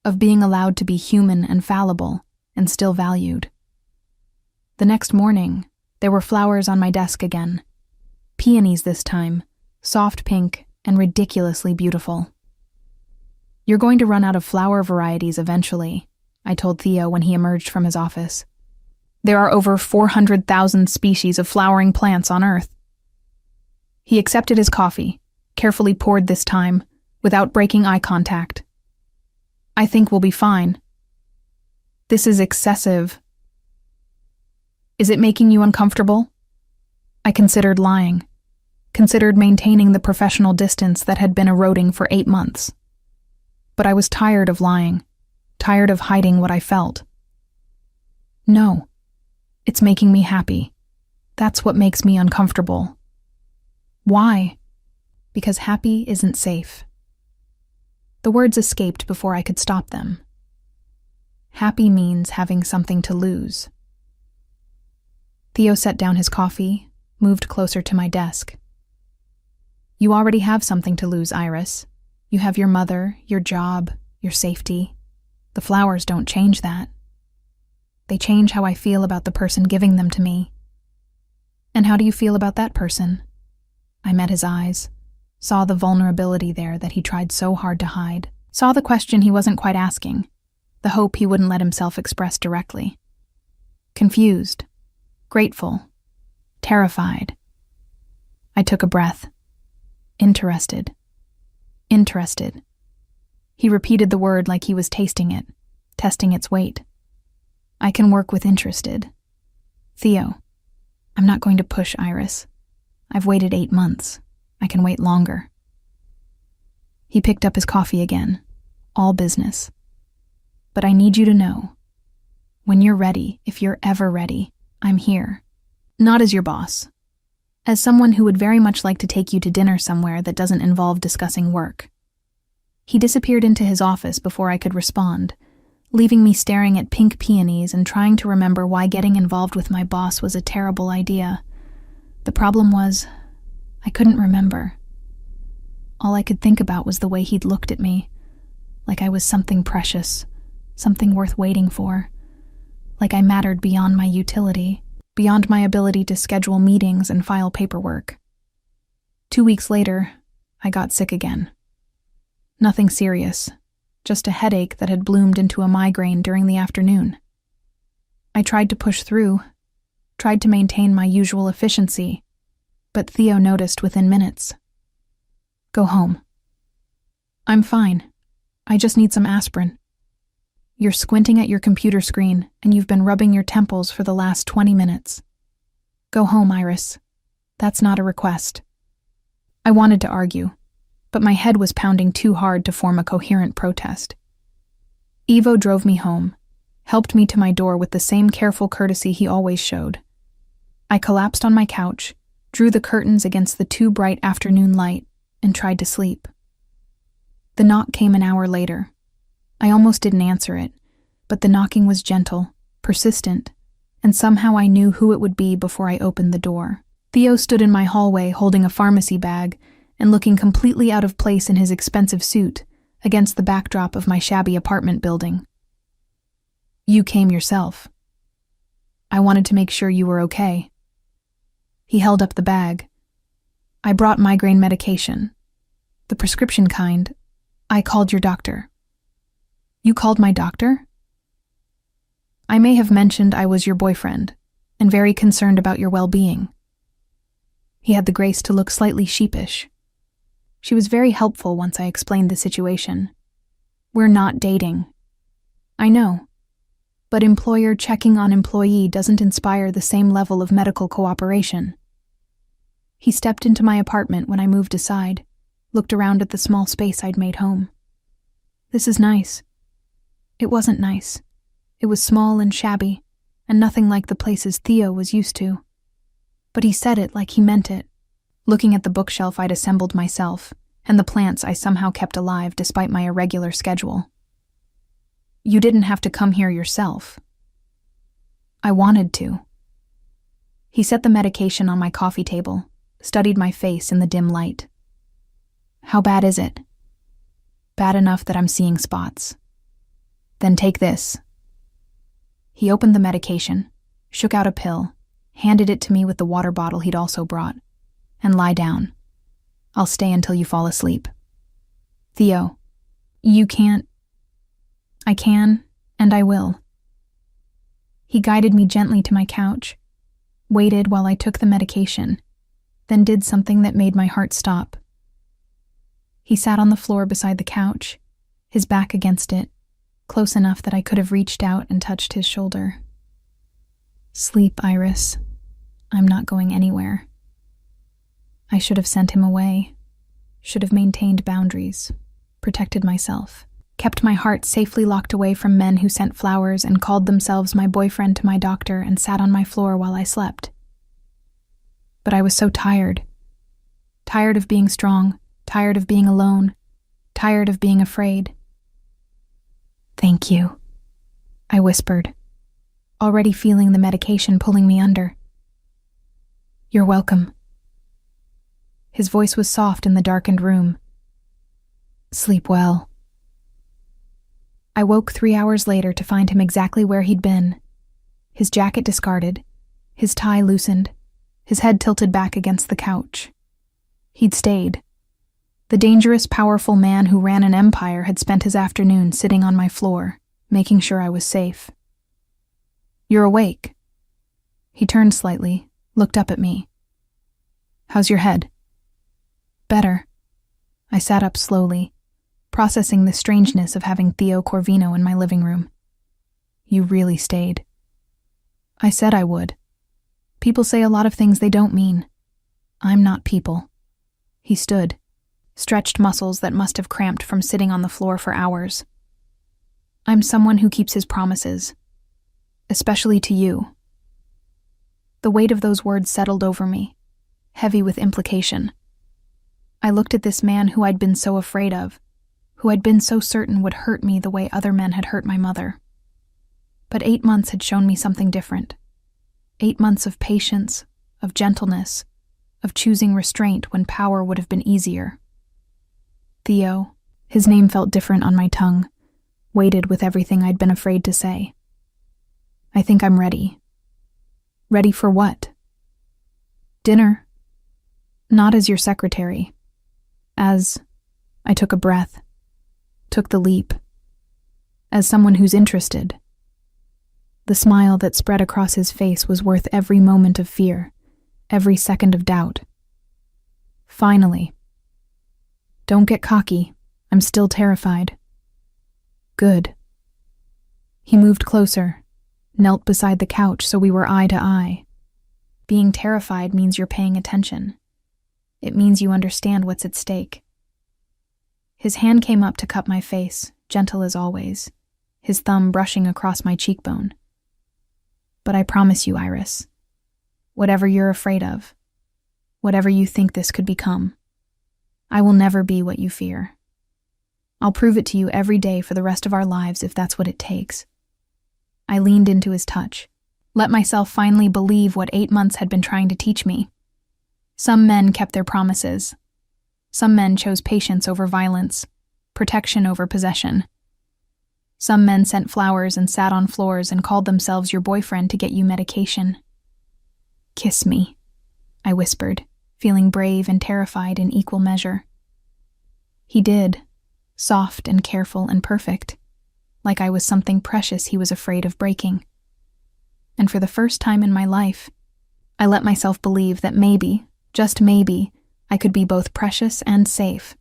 Of being allowed to be human and fallible and still valued. The next morning, there were flowers on my desk again. Peonies this time, soft pink and ridiculously beautiful. You're going to run out of flower varieties eventually, I told Theo when he emerged from his office. There are over 400,000 species of flowering plants on Earth. He accepted his coffee, carefully poured this time, without breaking eye contact. I think we'll be fine. This is excessive. Is it making you uncomfortable? I considered lying, considered maintaining the professional distance that had been eroding for 8 months. But I was tired of lying, tired of hiding what I felt. No, it's making me happy. That's what makes me uncomfortable. Why? Because happy isn't safe. The words escaped before I could stop them. Happy means having something to lose. Theo set down his coffee, moved closer to my desk. You already have something to lose, Iris. You have your mother, your job, your safety. The flowers don't change that. They change how I feel about the person giving them to me. And how do you feel about that person? I met his eyes, saw the vulnerability there that he tried so hard to hide, saw the question he wasn't quite asking, the hope he wouldn't let himself express directly. Confused, grateful, terrified. I took a breath. Interested. Interested. He repeated the word like he was tasting it, testing its weight. I can work with interested. Theo, I'm not going to push Iris. I've waited 8 months. I can wait longer. He picked up his coffee again. All business. But I need you to know, when you're ready, if you're ever ready, I'm here. Not as your boss. As someone who would very much like to take you to dinner somewhere that doesn't involve discussing work. He disappeared into his office before I could respond, leaving me staring at pink peonies and trying to remember why getting involved with my boss was a terrible idea. The problem was, I couldn't remember. All I could think about was the way he'd looked at me, like I was something precious, something worth waiting for, like I mattered beyond my utility, beyond my ability to schedule meetings and file paperwork. 2 weeks later, I got sick again. Nothing serious, just a headache that had bloomed into a migraine during the afternoon. I tried to push through, tried to maintain my usual efficiency, but Theo noticed within minutes. Go home. I'm fine. I just need some aspirin. You're squinting at your computer screen, and you've been rubbing your temples for the last 20 minutes. Go home, Iris. That's not a request. I wanted to argue, but my head was pounding too hard to form a coherent protest. Ivo drove me home, helped me to my door with the same careful courtesy he always showed. I collapsed on my couch, drew the curtains against the too bright afternoon light, and tried to sleep. The knock came an hour later. I almost didn't answer it, but the knocking was gentle, persistent, and somehow I knew who it would be before I opened the door. Theo stood in my hallway holding a pharmacy bag and looking completely out of place in his expensive suit against the backdrop of my shabby apartment building. You came yourself. I wanted to make sure you were okay. He held up the bag. I brought migraine medication. The prescription kind. I called your doctor. You called my doctor? I may have mentioned I was your boyfriend and very concerned about your well-being. He had the grace to look slightly sheepish. She was very helpful once I explained the situation. We're not dating. I know, but employer checking on employee doesn't inspire the same level of medical cooperation. He stepped into my apartment when I moved aside, looked around at the small space I'd made home. This is nice. It wasn't nice. It was small and shabby, and nothing like the places Theo was used to. But he said it like he meant it, looking at the bookshelf I'd assembled myself, and the plants I somehow kept alive despite my irregular schedule. You didn't have to come here yourself. I wanted to. He set the medication on my coffee table, studied my face in the dim light. How bad is it? Bad enough that I'm seeing spots. Then take this. He opened the medication, shook out a pill, handed it to me with the water bottle he'd also brought, and lie down. I'll stay until you fall asleep. Theo, you can't. I can, and I will. He guided me gently to my couch, waited while I took the medication, then did something that made my heart stop. He sat on the floor beside the couch, his back against it, close enough that I could have reached out and touched his shoulder. Sleep, Iris. I'm not going anywhere. I should have sent him away, should have maintained boundaries, protected myself, kept my heart safely locked away from men who sent flowers and called themselves my boyfriend to my doctor and sat on my floor while I slept. But I was so tired. Tired of being strong, tired of being alone, tired of being afraid. Thank you, I whispered, already feeling the medication pulling me under. You're welcome. His voice was soft in the darkened room. Sleep well. I woke 3 hours later to find him exactly where he'd been, his jacket discarded, his tie loosened, his head tilted back against the couch. He'd stayed. The dangerous, powerful man who ran an empire had spent his afternoon sitting on my floor, making sure I was safe. "You're awake." He turned slightly, looked up at me. "How's your head?" "Better." I sat up slowly, processing the strangeness of having Theo Corvino in my living room. "You really stayed." "I said I would. People say a lot of things they don't mean. I'm not people." He stood, stretched muscles that must have cramped from sitting on the floor for hours. "I'm someone who keeps his promises. Especially to you." The weight of those words settled over me, heavy with implication. I looked at this man who I'd been so afraid of, who I'd been so certain would hurt me the way other men had hurt my mother. But 8 months had shown me something different. 8 months of patience, of gentleness, of choosing restraint when power would have been easier. Theo, his name felt different on my tongue, weighted with everything I'd been afraid to say. "I think I'm ready." "Ready for what?" "Dinner. Not as your secretary. As," I took a breath, took the leap, "as someone who's interested." The smile that spread across his face was worth every moment of fear, every second of doubt. "Finally." "Don't get cocky. I'm still terrified." "Good." He moved closer, knelt beside the couch so we were eye to eye. Being terrified means you're paying attention. It means you understand what's at stake. His hand came up to cup my face, gentle as always, his thumb brushing across my cheekbone. "But I promise you, Iris, whatever you're afraid of, whatever you think this could become, I will never be what you fear. I'll prove it to you every day for the rest of our lives if that's what it takes." I leaned into his touch, let myself finally believe what 8 months had been trying to teach me. Some men kept their promises. Some men chose patience over violence, protection over possession. Some men sent flowers and sat on floors and called themselves your boyfriend to get you medication. "Kiss me," I whispered, feeling brave and terrified in equal measure. He did, soft and careful and perfect, like I was something precious he was afraid of breaking. And for the first time in my life, I let myself believe that maybe, just maybe, I could be both precious and safe.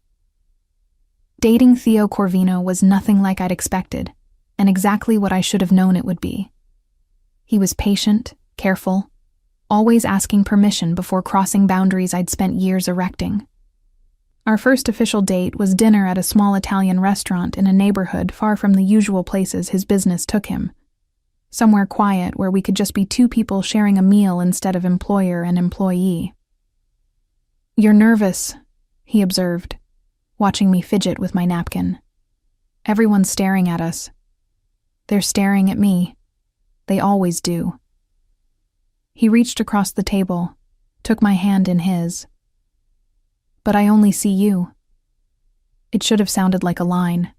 Dating Theo Corvino was nothing like I'd expected, and exactly what I should have known it would be. He was patient, careful, always asking permission before crossing boundaries I'd spent years erecting. Our first official date was dinner at a small Italian restaurant in a neighborhood far from the usual places his business took him. Somewhere quiet where we could just be two people sharing a meal instead of employer and employee. "You're nervous," he observed, watching me fidget with my napkin. "Everyone's staring at us. They're staring at me. They always do." He reached across the table, took my hand in his. "But I only see you." It should have sounded like a line.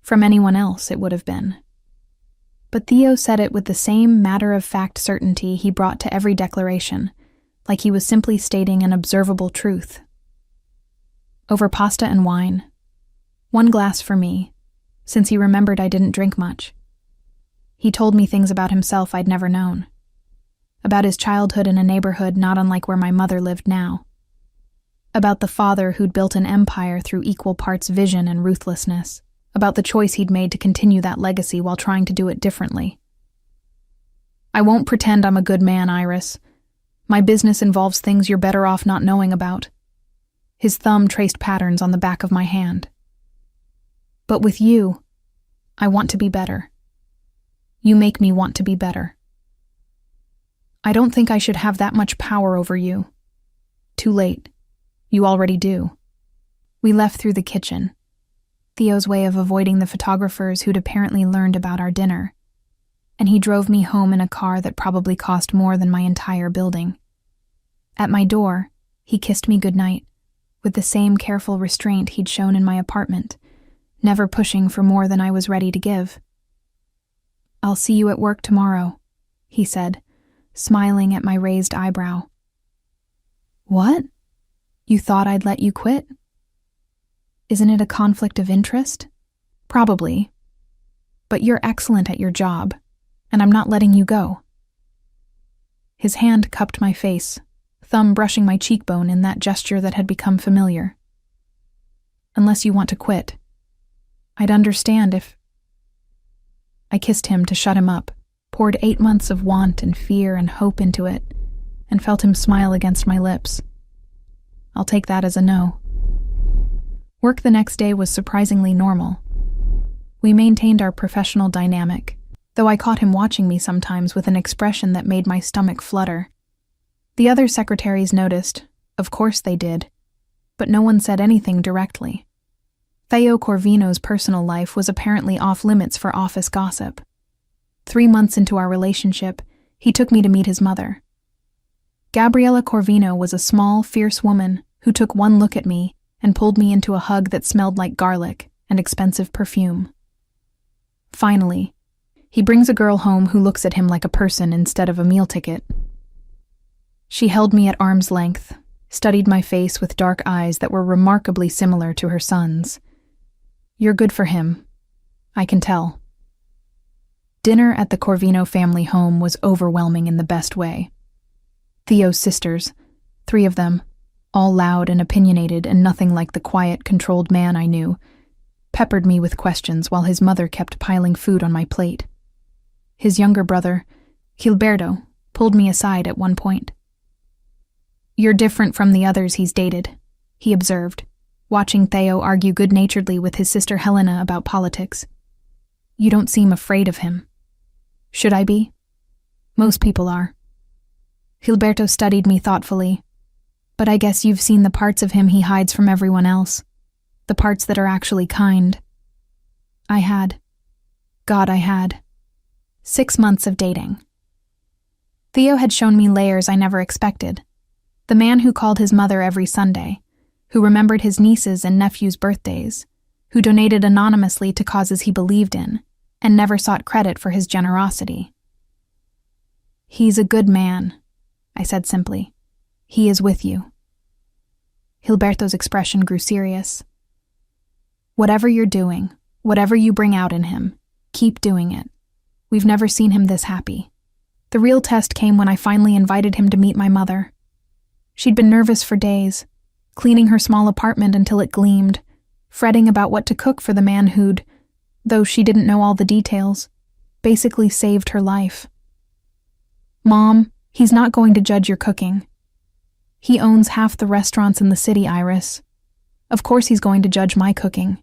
From anyone else, it would have been. But Theo said it with the same matter-of-fact certainty he brought to every declaration, like he was simply stating an observable truth. Over pasta and wine. 1 glass for me, since he remembered I didn't drink much. He told me things about himself I'd never known. About his childhood in a neighborhood not unlike where my mother lived now. About the father who'd built an empire through equal parts vision and ruthlessness. About the choice he'd made to continue that legacy while trying to do it differently. "I won't pretend I'm a good man, Iris. My business involves things you're better off not knowing about." His thumb traced patterns on the back of my hand. "But with you, I want to be better. You make me want to be better. I don't think I should have that much power over you. Too late. You already do." We left through the kitchen, Theo's way of avoiding the photographers who'd apparently learned about our dinner, and he drove me home in a car that probably cost more than my entire building. At my door, he kissed me goodnight, with the same careful restraint he'd shown in my apartment, never pushing for more than I was ready to give. "I'll see you at work tomorrow," he said, smiling at my raised eyebrow. What? You thought I'd let you quit? Isn't it a conflict of interest? Probably. But you're excellent at your job, and I'm not letting you go. His hand cupped my face, thumb brushing my cheekbone in that gesture that had become familiar. Unless you want to quit, I'd understand if... I kissed him to shut him up, poured 8 months of want and fear and hope into it, and felt him smile against my lips. I'll take that as a no. Work the next day was surprisingly normal. We maintained our professional dynamic, though I caught him watching me sometimes with an expression that made my stomach flutter. The other secretaries noticed, of course they did, but no one said anything directly. Theo Corvino's personal life was apparently off-limits for office gossip. 3 months into our relationship, he took me to meet his mother. Gabriella Corvino was a small, fierce woman who took one look at me and pulled me into a hug that smelled like garlic and expensive perfume. Finally, he brings a girl home who looks at him like a person instead of a meal ticket. She held me at arm's length, studied my face with dark eyes that were remarkably similar to her son's. You're good for him, I can tell. Dinner at the Corvino family home was overwhelming in the best way. Theo's sisters, 3 of them, all loud and opinionated and nothing like the quiet, controlled man I knew, peppered me with questions while his mother kept piling food on my plate. His younger brother, Gilberto, pulled me aside at one point. You're different from the others he's dated, he observed, watching Theo argue good-naturedly with his sister Helena about politics. You don't seem afraid of him. Should I be? Most people are. Gilberto studied me thoughtfully. But I guess you've seen the parts of him he hides from everyone else. The parts that are actually kind. I had. God, I had. 6 months of dating. Theo had shown me layers I never expected. The man who called his mother every Sunday, who remembered his nieces' and nephews' birthdays, who donated anonymously to causes he believed in, and never sought credit for his generosity. He's a good man, I said simply. He is with you. Gilberto's expression grew serious. Whatever you're doing, whatever you bring out in him, keep doing it. We've never seen him this happy. The real test came when I finally invited him to meet my mother. She'd been nervous for days, cleaning her small apartment until it gleamed, fretting about what to cook for the man who'd, though she didn't know all the details, basically saved her life. Mom, he's not going to judge your cooking. He owns half the restaurants in the city, Iris. Of course he's going to judge my cooking.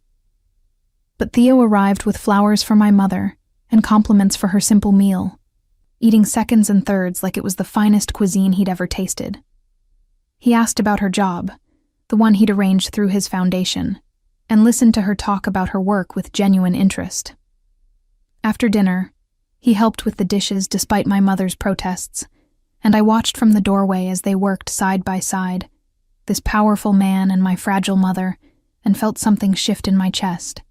But Theo arrived with flowers for my mother and compliments for her simple meal, eating seconds and thirds like it was the finest cuisine he'd ever tasted. He asked about her job, the one he'd arranged through his foundation, and listened to her talk about her work with genuine interest. After dinner, he helped with the dishes despite my mother's protests, and I watched from the doorway as they worked side by side, this powerful man and my fragile mother, and felt something shift in my chest.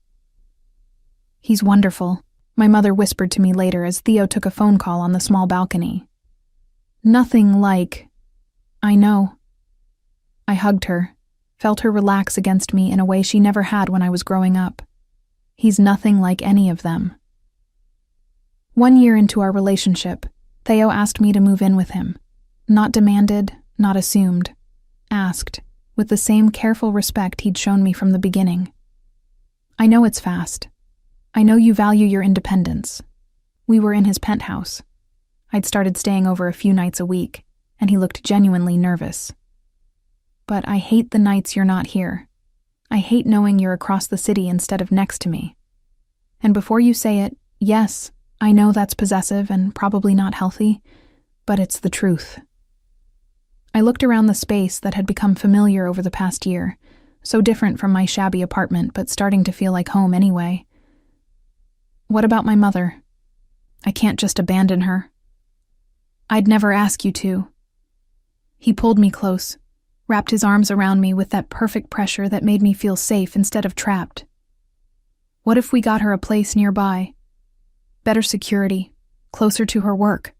He's wonderful, my mother whispered to me later as Theo took a phone call on the small balcony. Nothing like... I know. I hugged her, felt her relax against me in a way she never had when I was growing up. He's nothing like any of them. 1 year into our relationship, Theo asked me to move in with him. Not demanded, not assumed. Asked, with the same careful respect he'd shown me from the beginning. I know it's fast. I know you value your independence. We were in his penthouse. I'd started staying over a few nights a week, and he looked genuinely nervous. But I hate the nights you're not here. I hate knowing you're across the city instead of next to me. And before you say it, yes, I know that's possessive and probably not healthy, but it's the truth. I looked around the space that had become familiar over the past year, so different from my shabby apartment but starting to feel like home anyway. What about my mother? I can't just abandon her. I'd never ask you to. He pulled me close, wrapped his arms around me with that perfect pressure that made me feel safe instead of trapped. What if we got her a place nearby? Better security, closer to her work,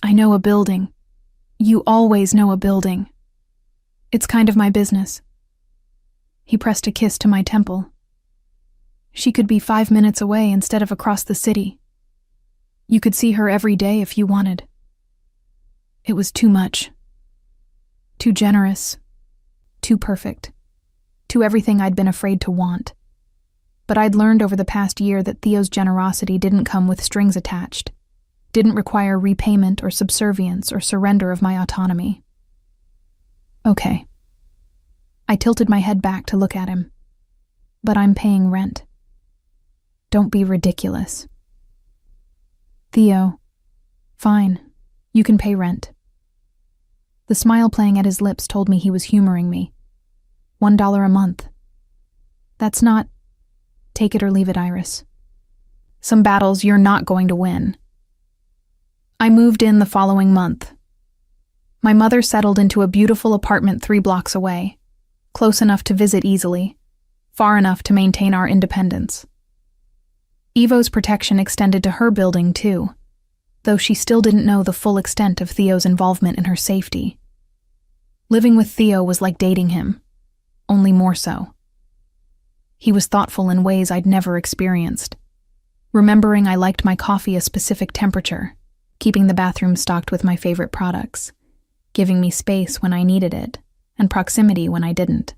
I know a building. You always know a building. It's kind of my business. He pressed a kiss to my temple. She could be 5 minutes away instead of across the city. You could see her every day if you wanted. It was too much. Too generous. Too perfect. Too everything I'd been afraid to want. But I'd learned over the past year that Theo's generosity didn't come with strings attached, didn't require repayment or subservience or surrender of my autonomy. Okay. I tilted my head back to look at him. But I'm paying rent. Don't be ridiculous. Theo, fine, you can pay rent. The smile playing at his lips told me he was humoring me. $1 a month. That's not... Take it or leave it, Iris. Some battles you're not going to win. I moved in the following month. My mother settled into a beautiful apartment 3 blocks away, close enough to visit easily, far enough to maintain our independence. Evo's protection extended to her building too, though she still didn't know the full extent of Theo's involvement in her safety. Living with Theo was like dating him, only more so. He was thoughtful in ways I'd never experienced, remembering I liked my coffee a specific temperature, keeping the bathroom stocked with my favorite products, giving me space when I needed it, and proximity when I didn't.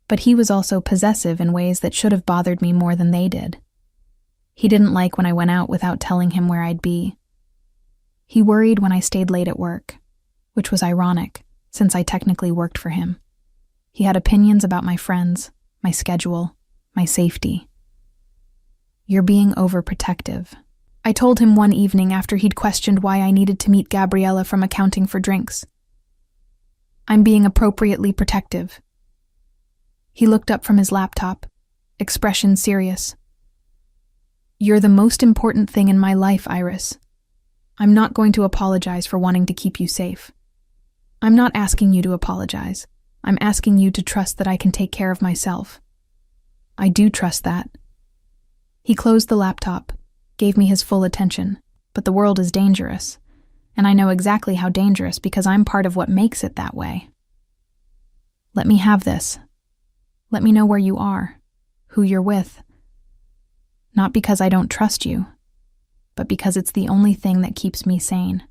But he was also possessive in ways that should have bothered me more than they did. He didn't like when I went out without telling him where I'd be. He worried when I stayed late at work, which was ironic, since I technically worked for him. He had opinions about my friends, my schedule, my safety. You're being overprotective. I told him one evening after he'd questioned why I needed to meet Gabriella from accounting for drinks. I'm being appropriately protective. He looked up from his laptop, expression serious. You're the most important thing in my life, Iris. I'm not going to apologize for wanting to keep you safe. I'm not asking you to apologize. I'm asking you to trust that I can take care of myself. I do trust that. He closed the laptop, gave me his full attention, but the world is dangerous, and I know exactly how dangerous because I'm part of what makes it that way. Let me have this. Let me know where you are, who you're with. Not because I don't trust you, but because it's the only thing that keeps me sane.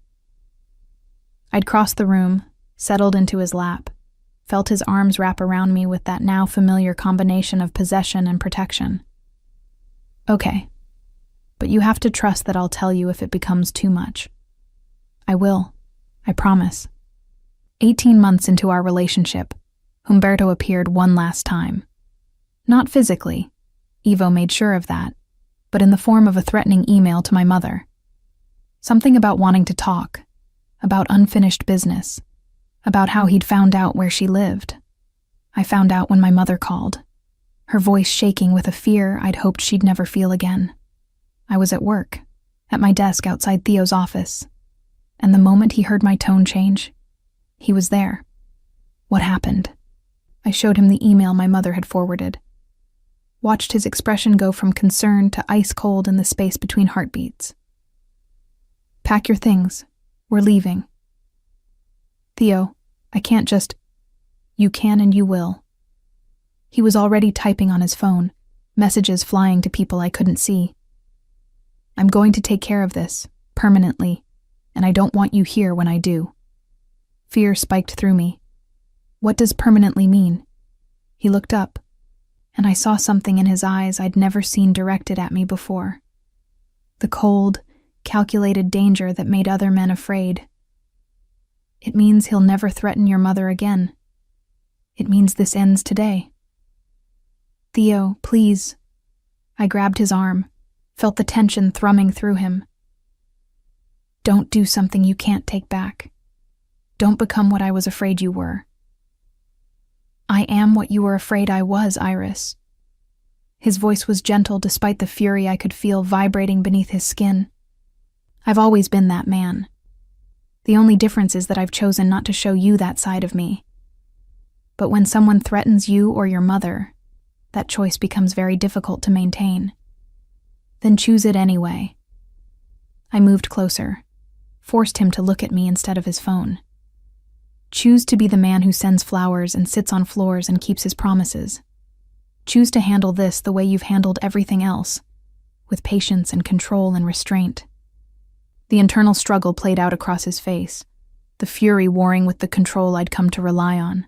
I'd crossed the room, settled into his lap, felt his arms wrap around me with that now familiar combination of possession and protection. Okay, but you have to trust that I'll tell you if it becomes too much. I will, I promise. 18 months into our relationship, Humberto appeared one last time. Not physically, Evo made sure of that, but in the form of a threatening email to my mother. Something about wanting to talk, about unfinished business, about how he'd found out where she lived. I found out when my mother called, her voice shaking with a fear I'd hoped she'd never feel again. I was at work, at my desk outside Theo's office, and the moment he heard my tone change, he was there. What happened? I showed him the email my mother had forwarded. Watched his expression go from concern to ice cold in the space between heartbeats. Pack your things. We're leaving. Theo, I can't just... You can and you will. He was already typing on his phone, messages flying to people I couldn't see. I'm going to take care of this, permanently, and I don't want you here when I do. Fear spiked through me. What does permanently mean? He looked up, and I saw something in his eyes I'd never seen directed at me before. The cold, calculated danger that made other men afraid. It means he'll never threaten your mother again. It means this ends today. Theo, please. I grabbed his arm, felt the tension thrumming through him. Don't do something you can't take back. Don't become what I was afraid you were. I am what you were afraid I was, Iris. His voice was gentle despite the fury I could feel vibrating beneath his skin. I've always been that man. The only difference is that I've chosen not to show you that side of me. But when someone threatens you or your mother, that choice becomes very difficult to maintain. Then choose it anyway. I moved closer, forced him to look at me instead of his phone. Choose to be the man who sends flowers and sits on floors and keeps his promises. Choose to handle this the way you've handled everything else, with patience and control and restraint. The internal struggle played out across his face, the fury warring with the control I'd come to rely on.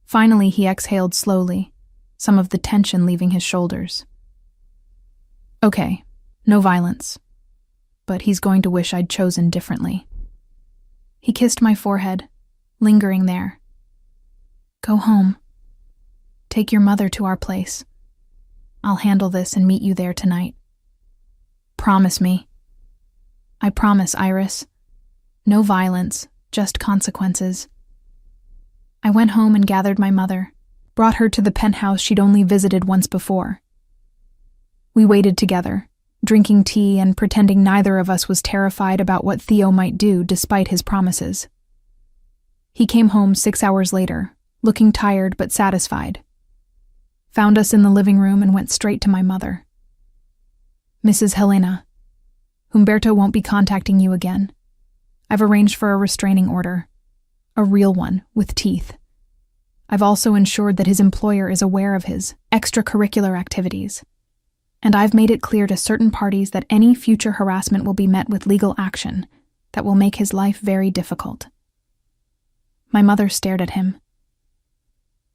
Finally, he exhaled slowly, some of the tension leaving his shoulders. Okay, no violence. But he's going to wish I'd chosen differently. He kissed my forehead, lingering there. Go home. Take your mother to our place. I'll handle this and meet you there tonight. Promise me. I promise, Iris. No violence, just consequences. I went home and gathered my mother, brought her to the penthouse she'd only visited once before. We waited together, drinking tea and pretending neither of us was terrified about what Theo might do despite his promises. He came home 6 hours later, looking tired but satisfied. Found us in the living room and went straight to my mother. Mrs. Helena, Humberto won't be contacting you again. I've arranged for a restraining order. A real one, with teeth. I've also ensured that his employer is aware of his extracurricular activities. And I've made it clear to certain parties that any future harassment will be met with legal action that will make his life very difficult. My mother stared at him.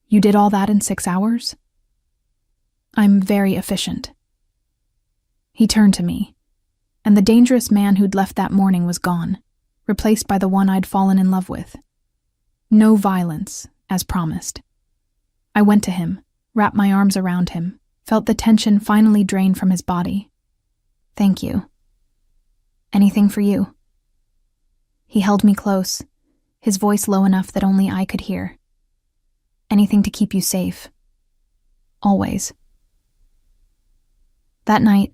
You did all that in 6 hours? I'm very efficient. He turned to me, and the dangerous man who'd left that morning was gone, replaced by the one I'd fallen in love with. No violence, as promised. I went to him, wrapped my arms around him, felt the tension finally drain from his body. Thank you. Anything for you? He held me close, his voice low enough that only I could hear. Anything to keep you safe. Always. That night,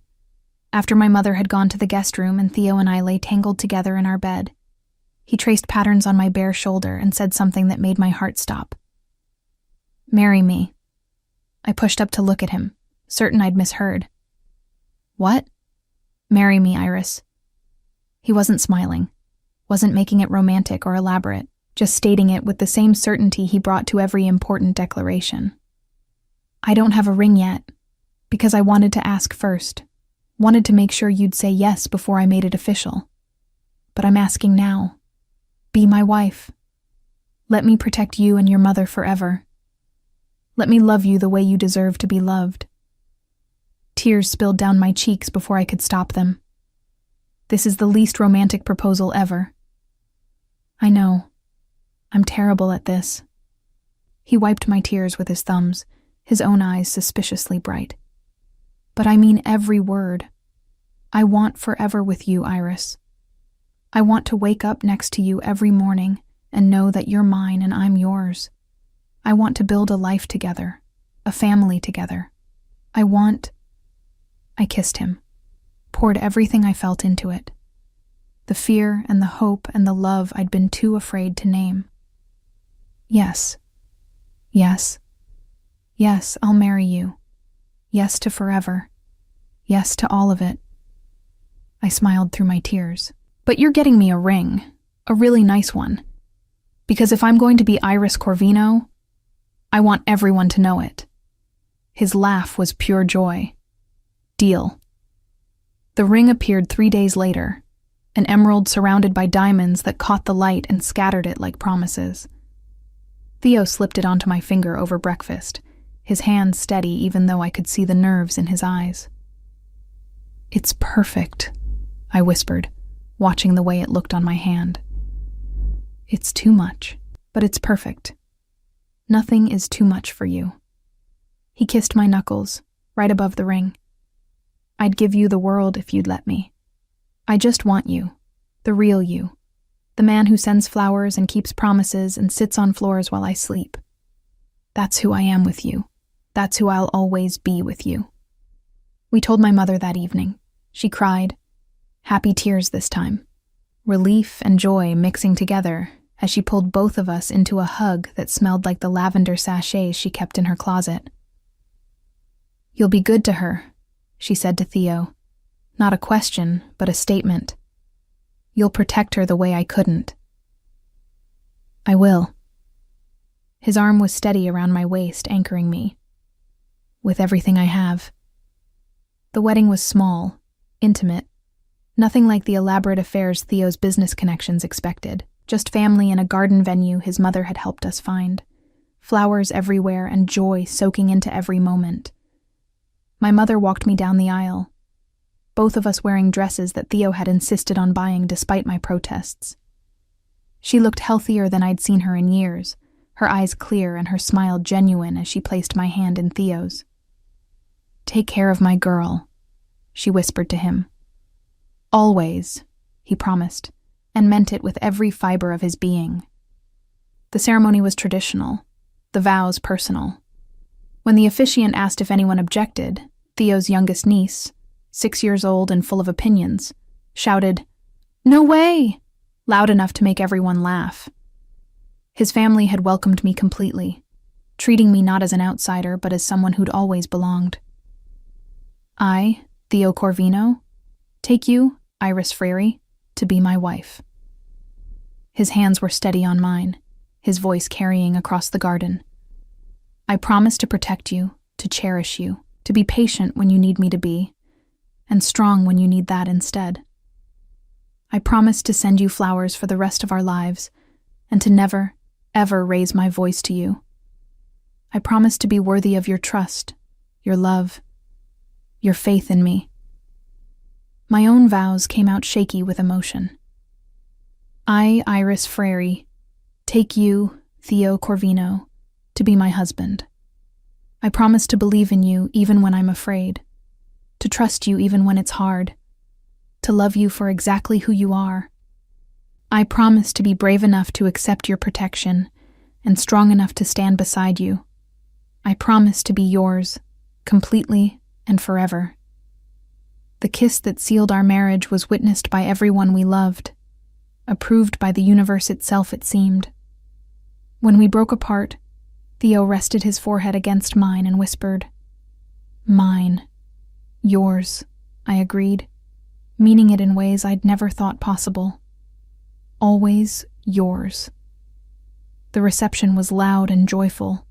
after my mother had gone to the guest room and Theo and I lay tangled together in our bed, he traced patterns on my bare shoulder and said something that made my heart stop. Marry me. I pushed up to look at him, certain I'd misheard. What? Marry me, Iris. He wasn't smiling, wasn't making it romantic or elaborate, just stating it with the same certainty he brought to every important declaration. I don't have a ring yet, because I wanted to ask first, wanted to make sure you'd say yes before I made it official. But I'm asking now. Be my wife. Let me protect you and your mother forever. Let me love you the way you deserve to be loved. Tears spilled down my cheeks before I could stop them. This is the least romantic proposal ever. I know. I'm terrible at this. He wiped my tears with his thumbs, his own eyes suspiciously bright. But I mean every word. I want forever with you, Iris. I want to wake up next to you every morning and know that you're mine and I'm yours. I want to build a life together, a family together. I kissed him, poured everything I felt into it. The fear and the hope and the love I'd been too afraid to name. Yes. Yes. Yes, I'll marry you. Yes to forever. Yes to all of it. I smiled through my tears. But you're getting me a ring, a really nice one. Because if I'm going to be Iris Corvino, I want everyone to know it. His laugh was pure joy. Deal. The ring appeared 3 days later, an emerald surrounded by diamonds that caught the light and scattered it like promises. Theo slipped it onto my finger over breakfast, his hand steady even though I could see the nerves in his eyes. It's perfect, I whispered, watching the way it looked on my hand. It's too much, but it's perfect. Nothing is too much for you. He kissed my knuckles, right above the ring. I'd give you the world if you'd let me. I just want you, the real you, the man who sends flowers and keeps promises and sits on floors while I sleep. That's who I am with you. That's who I'll always be with you. We told my mother that evening. She cried. Happy tears this time. Relief and joy mixing together as she pulled both of us into a hug that smelled like the lavender sachets she kept in her closet. You'll be good to her, she said to Theo. Not a question, but a statement. You'll protect her the way I couldn't." "I will." His arm was steady around my waist, anchoring me. "With everything I have." The wedding was small, intimate, nothing like the elaborate affairs Theo's business connections expected, just family in a garden venue his mother had helped us find. Flowers everywhere and joy soaking into every moment. My mother walked me down the aisle, both of us wearing dresses that Theo had insisted on buying despite my protests. She looked healthier than I'd seen her in years, her eyes clear and her smile genuine as she placed my hand in Theo's. "Take care of my girl," she whispered to him. "Always," he promised, and meant it with every fiber of his being. The ceremony was traditional, the vows personal. When the officiant asked if anyone objected, Theo's youngest niece, 6 years old and full of opinions, shouted, "No way!" loud enough to make everyone laugh. His family had welcomed me completely, treating me not as an outsider but as someone who'd always belonged. "I, Theo Corvino, take you, Iris Frary, to be my wife." His hands were steady on mine, his voice carrying across the garden. "I promise to protect you, to cherish you, to be patient when you need me to be, and strong when you need that instead. I promise to send you flowers for the rest of our lives, and to never, ever raise my voice to you. I promise to be worthy of your trust, your love, your faith in me." My own vows came out shaky with emotion. "I, Iris Frary, take you, Theo Corvino, to be my husband. I promise to believe in you even when I'm afraid, to trust you even when it's hard, to love you for exactly who you are. I promise to be brave enough to accept your protection and strong enough to stand beside you. I promise to be yours, completely and forever." The kiss that sealed our marriage was witnessed by everyone we loved, approved by the universe itself, it seemed. When we broke apart, Theo rested his forehead against mine and whispered, "Mine. Yours," I agreed, meaning it in ways I'd never thought possible. "Always yours." The reception was loud and joyful,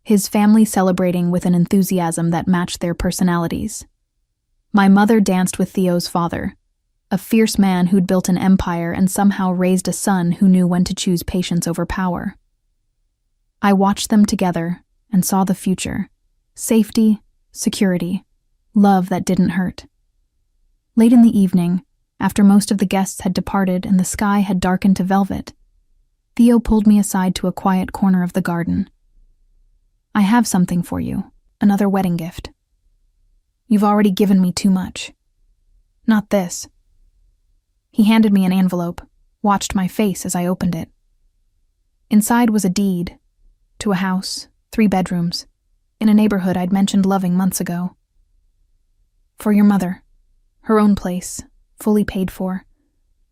his family celebrating with an enthusiasm that matched their personalities. My mother danced with Theo's father, a fierce man who'd built an empire and somehow raised a son who knew when to choose patience over power. I watched them together and saw the future: safety, security, love that didn't hurt. Late in the evening, after most of the guests had departed and the sky had darkened to velvet, Theo pulled me aside to a quiet corner of the garden. "I have something for you, another wedding gift. You've already given me too much. Not this." He handed me an envelope, watched my face as I opened it. Inside was a deed to a house, 3 bedrooms, in a neighborhood I'd mentioned loving months ago. "For your mother, her own place, fully paid for.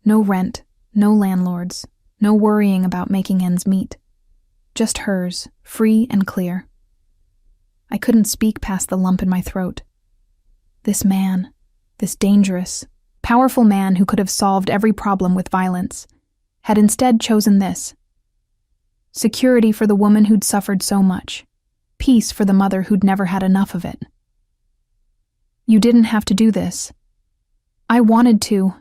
No rent, no landlords, no worrying about making ends meet. Just hers, free and clear." I couldn't speak past the lump in my throat. This man, this dangerous, powerful man who could have solved every problem with violence, had instead chosen this: security for the woman who'd suffered so much, peace for the mother who'd never had enough of it. "You didn't have to do this. I wanted to."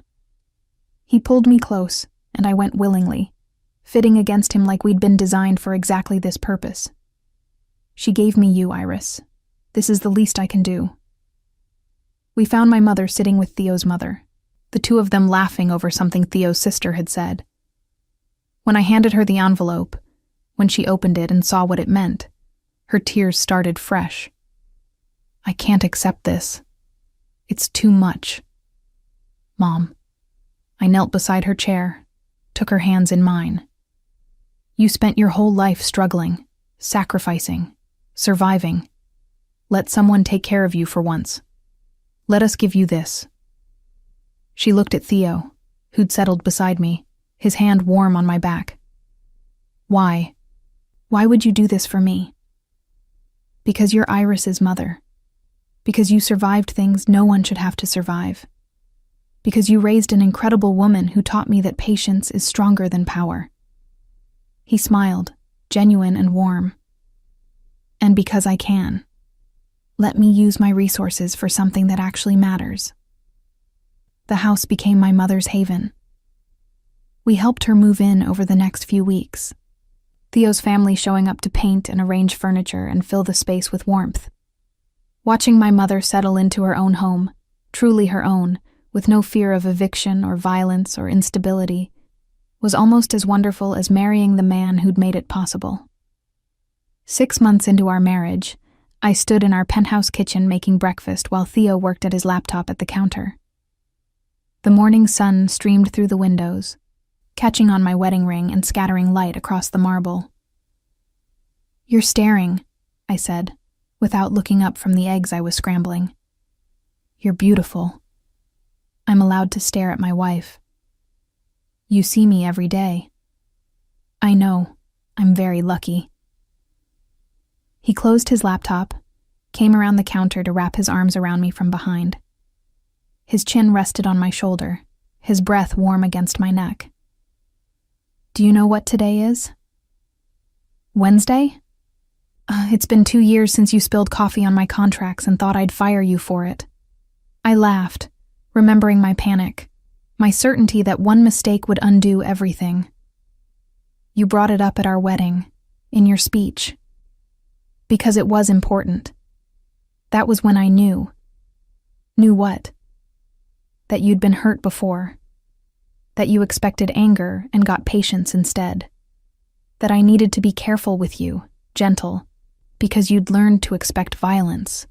He pulled me close, and I went willingly, fitting against him like we'd been designed for exactly this purpose. "She gave me you, Iris. This is the least I can do." We found my mother sitting with Theo's mother, the two of them laughing over something Theo's sister had said. When I handed her the envelope, when she opened it and saw what it meant, her tears started fresh. "I can't accept this. It's too much. Mom." I knelt beside her chair, took her hands in mine. "You spent your whole life struggling, sacrificing, surviving. Let someone take care of you for once. Let us give you this." She looked at Theo, who'd settled beside me, his hand warm on my back. "Why? Why would you do this for me?" "Because you're Iris's mother. Because you survived things no one should have to survive. Because you raised an incredible woman who taught me that patience is stronger than power." He smiled, genuine and warm. "And because I can. Let me use my resources for something that actually matters." The house became my mother's haven. We helped her move in over the next few weeks, Theo's family showing up to paint and arrange furniture and fill the space with warmth. Watching my mother settle into her own home, truly her own, with no fear of eviction or violence or instability, was almost as wonderful as marrying the man who'd made it possible. 6 months into our marriage, I stood in our penthouse kitchen making breakfast while Theo worked at his laptop at the counter. The morning sun streamed through the windows, catching on my wedding ring and scattering light across the marble. "You're staring," I said, without looking up from the eggs I was scrambling. "You're beautiful." I'm allowed to stare at my wife. "You see me every day." "I know. I'm very lucky." He closed his laptop, came around the counter to wrap his arms around me from behind. His chin rested on my shoulder, his breath warm against my neck. "Do you know what today is?" "Wednesday? It's been 2 years since you spilled coffee on my contracts and thought I'd fire you for it." I laughed, remembering my panic, my certainty that one mistake would undo everything. "You brought it up at our wedding, in your speech. Because it was important. That was when I knew." "Knew what?" "That you'd been hurt before. That you expected anger and got patience instead. That I needed to be careful with you, gentle, because you'd learned to expect violence,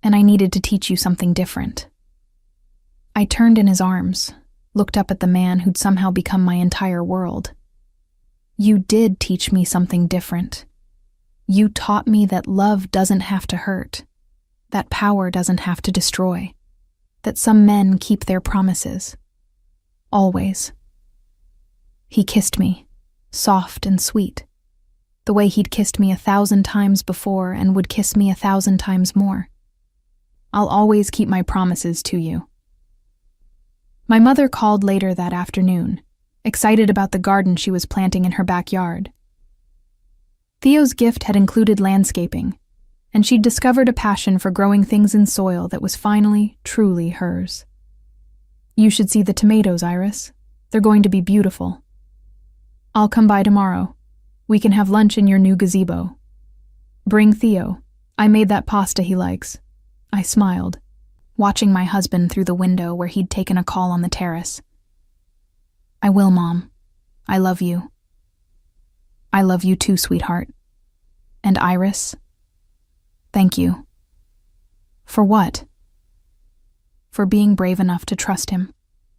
and I needed to teach you something different." I turned in his arms, looked up at the man who'd somehow become my entire world. "You did teach me something different. You taught me that love doesn't have to hurt, that power doesn't have to destroy, that some men keep their promises. Always." He kissed me, soft and sweet, the way he'd kissed me 1,000 times before and would kiss me 1,000 times more. "I'll always keep my promises to you." My mother called later that afternoon, excited about the garden she was planting in her backyard. Theo's gift had included landscaping, and she'd discovered a passion for growing things in soil that was finally, truly hers. "You should see the tomatoes, Iris. They're going to be beautiful." "I'll come by tomorrow. We can have lunch in your new gazebo." "Bring Theo. I made that pasta he likes." I smiled, watching my husband through the window where he'd taken a call on the terrace. "I will, Mom. I love you." "I love you too, sweetheart. And Iris, thank you." "For what?" "For being brave enough to trust him,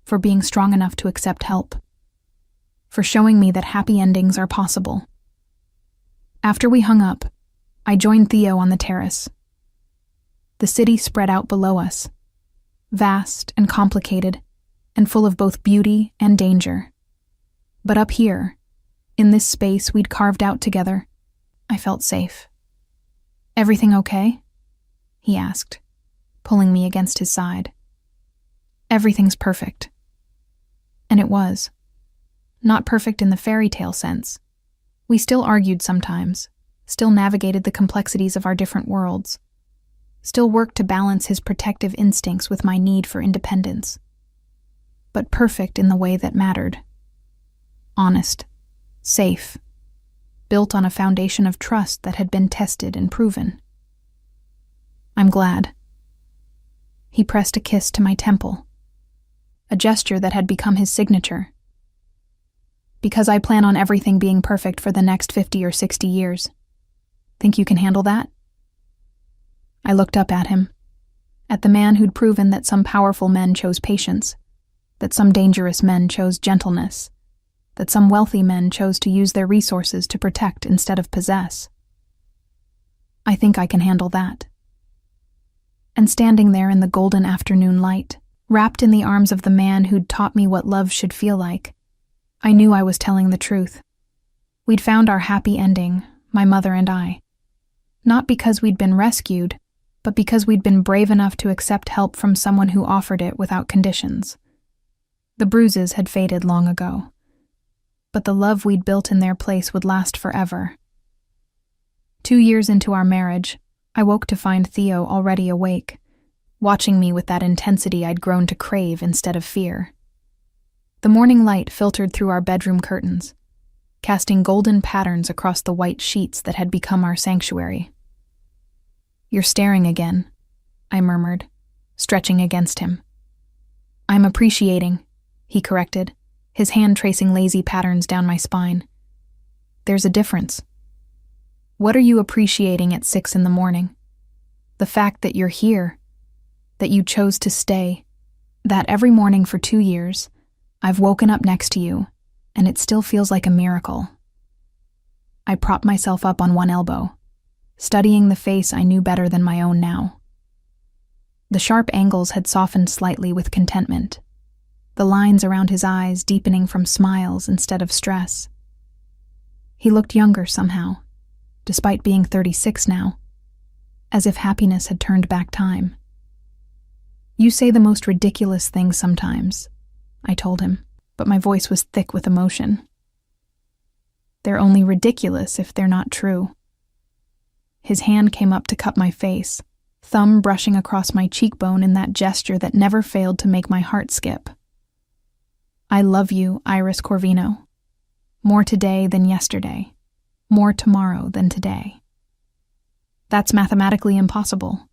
for being strong enough to accept help, for showing me that happy endings are possible." After we hung up, I joined Theo on the terrace. The city spread out below us, vast and complicated, and full of both beauty and danger. But up here, in this space we'd carved out together, I felt safe. "Everything okay?" he asked, pulling me against his side. "Everything's perfect." And it was. Not perfect in the fairy tale sense. We still argued sometimes, still navigated the complexities of our different worlds, still worked to balance his protective instincts with my need for independence. But perfect in the way that mattered. Honest, safe, built on a foundation of trust that had been tested and proven. "I'm glad." He pressed a kiss to my temple, a gesture that had become his signature. "Because I plan on everything being perfect for the next 50 or 60 years. Think you can handle that?" I looked up at him, at the man who'd proven that some powerful men chose patience, that some dangerous men chose gentleness, that some wealthy men chose to use their resources to protect instead of possess. "I think I can handle that." And standing there in the golden afternoon light, wrapped in the arms of the man who'd taught me what love should feel like, I knew I was telling the truth. We'd found our happy ending, my mother and I. Not because we'd been rescued, but because we'd been brave enough to accept help from someone who offered it without conditions. The bruises had faded long ago, but the love we'd built in their place would last forever. 2 years into our marriage, I woke to find Theo already awake, watching me with that intensity I'd grown to crave instead of fear. The morning light filtered through our bedroom curtains, casting golden patterns across the white sheets that had become our sanctuary. "You're staring again," I murmured, stretching against him. "I'm appreciating," he corrected, his hand tracing lazy patterns down my spine. "There's a difference." "What are you appreciating at 6 in the morning? The fact that you're here, that you chose to stay, that every morning for 2 years, I've woken up next to you, and it still feels like a miracle." I propped myself up on one elbow, studying the face I knew better than my own now. The sharp angles had softened slightly with contentment, the lines around his eyes deepening from smiles instead of stress. He looked younger somehow, despite being 36 now, as if happiness had turned back time. "You say the most ridiculous things sometimes," I told him, but my voice was thick with emotion. "They're only ridiculous if they're not true." His hand came up to cup my face, thumb brushing across my cheekbone in that gesture that never failed to make my heart skip. "I love you, Iris Corvino. More today than yesterday. More tomorrow than today." "That's mathematically impossible.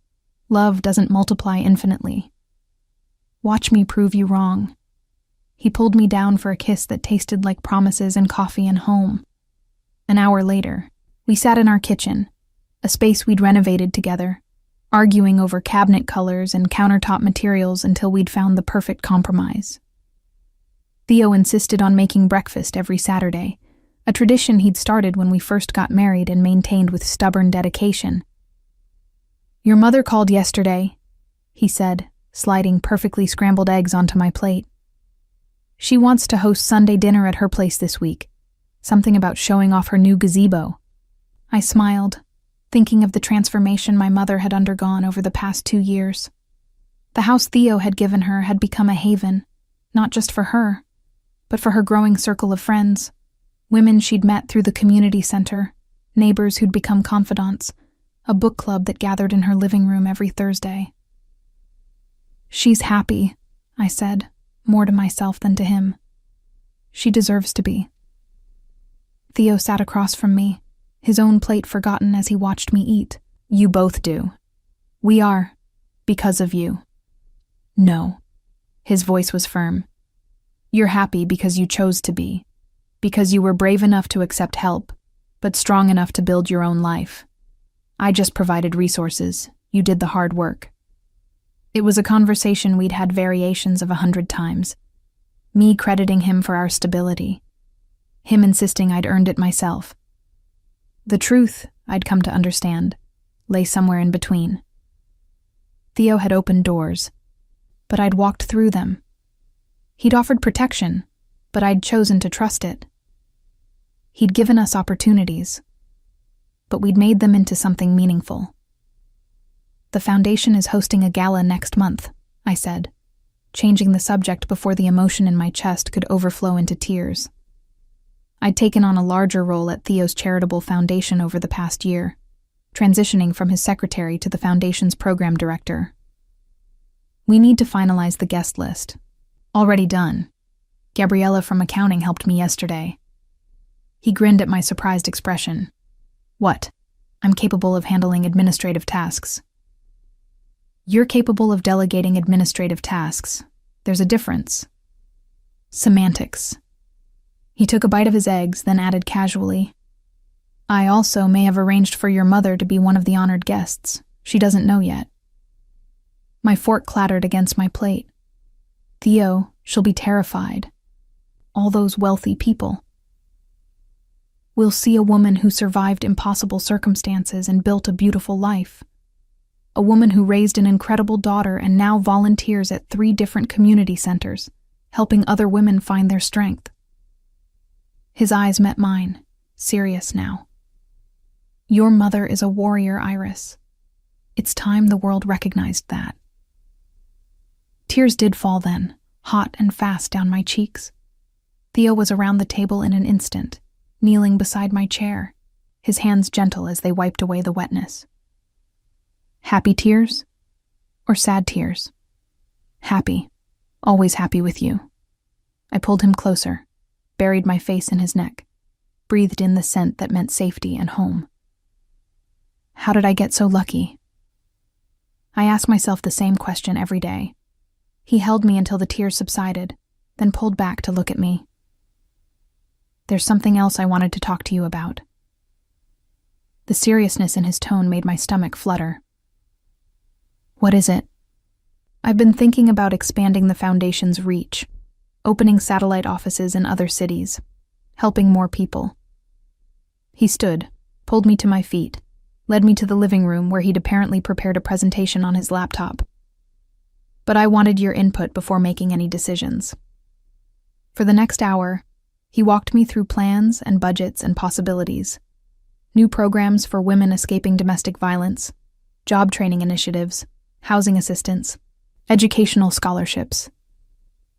Love doesn't multiply infinitely." "Watch me prove you wrong." He pulled me down for a kiss that tasted like promises and coffee and home. An hour later, we sat in our kitchen, a space we'd renovated together, arguing over cabinet colors and countertop materials until we'd found the perfect compromise. Theo insisted on making breakfast every Saturday, a tradition he'd started when we first got married and maintained with stubborn dedication. "Your mother called yesterday," he said, sliding perfectly scrambled eggs onto my plate. "She wants to host Sunday dinner at her place this week, something about showing off her new gazebo." I smiled, thinking of the transformation my mother had undergone over the past 2 years. The house Theo had given her had become a haven, not just for her, but for her growing circle of friends, women she'd met through the community center, neighbors who'd become confidants, a book club that gathered in her living room every Thursday. "She's happy," I said, more to myself than to him. "She deserves to be." Theo sat across from me, his own plate forgotten as he watched me eat. "You both do. We are, because of you." "No." His voice was firm. "You're happy because you chose to be, because you were brave enough to accept help, but strong enough to build your own life. I just provided resources. You did the hard work." It was a conversation we'd had variations of 100 times, me crediting him for our stability, him insisting I'd earned it myself. The truth, I'd come to understand, lay somewhere in between. Theo had opened doors, but I'd walked through them. He'd offered protection, but I'd chosen to trust it. He'd given us opportunities, but we'd made them into something meaningful. "The foundation is hosting a gala next month," I said, changing the subject before the emotion in my chest could overflow into tears. I'd taken on a larger role at Theo's charitable foundation over the past year, transitioning from his secretary to the foundation's program director. "We need to finalize the guest list." "Already done. Gabriella from accounting helped me yesterday." He grinned at my surprised expression. "What? I'm capable of handling administrative tasks." "You're capable of delegating administrative tasks. There's a difference." "Semantics." He took a bite of his eggs, then added casually, "I also may have arranged for your mother to be one of the honored guests. She doesn't know yet." My fork clattered against my plate. "Theo, she'll be terrified. All those wealthy people. We'll see a woman who survived impossible circumstances and built a beautiful life. A woman who raised an incredible daughter and now volunteers at 3 different community centers, helping other women find their strength." His eyes met mine, serious now. "Your mother is a warrior, Iris. It's time the world recognized that." Tears did fall then, hot and fast down my cheeks. Theo was around the table in an instant, kneeling beside my chair, his hands gentle as they wiped away the wetness. Happy tears? Or sad tears? Happy. Always happy with you. I pulled him closer, buried my face in his neck, breathed in the scent that meant safety and home. How did I get so lucky? I ask myself the same question every day. He held me until the tears subsided, then pulled back to look at me. There's something else I wanted to talk to you about. The seriousness in his tone made my stomach flutter. What is it? I've been thinking about expanding the Foundation's reach, opening satellite offices in other cities, helping more people. He stood, pulled me to my feet, led me to the living room where he'd apparently prepared a presentation on his laptop. But I wanted your input before making any decisions. For the next hour, he walked me through plans and budgets and possibilities. New programs for women escaping domestic violence, job training initiatives, housing assistance, educational scholarships.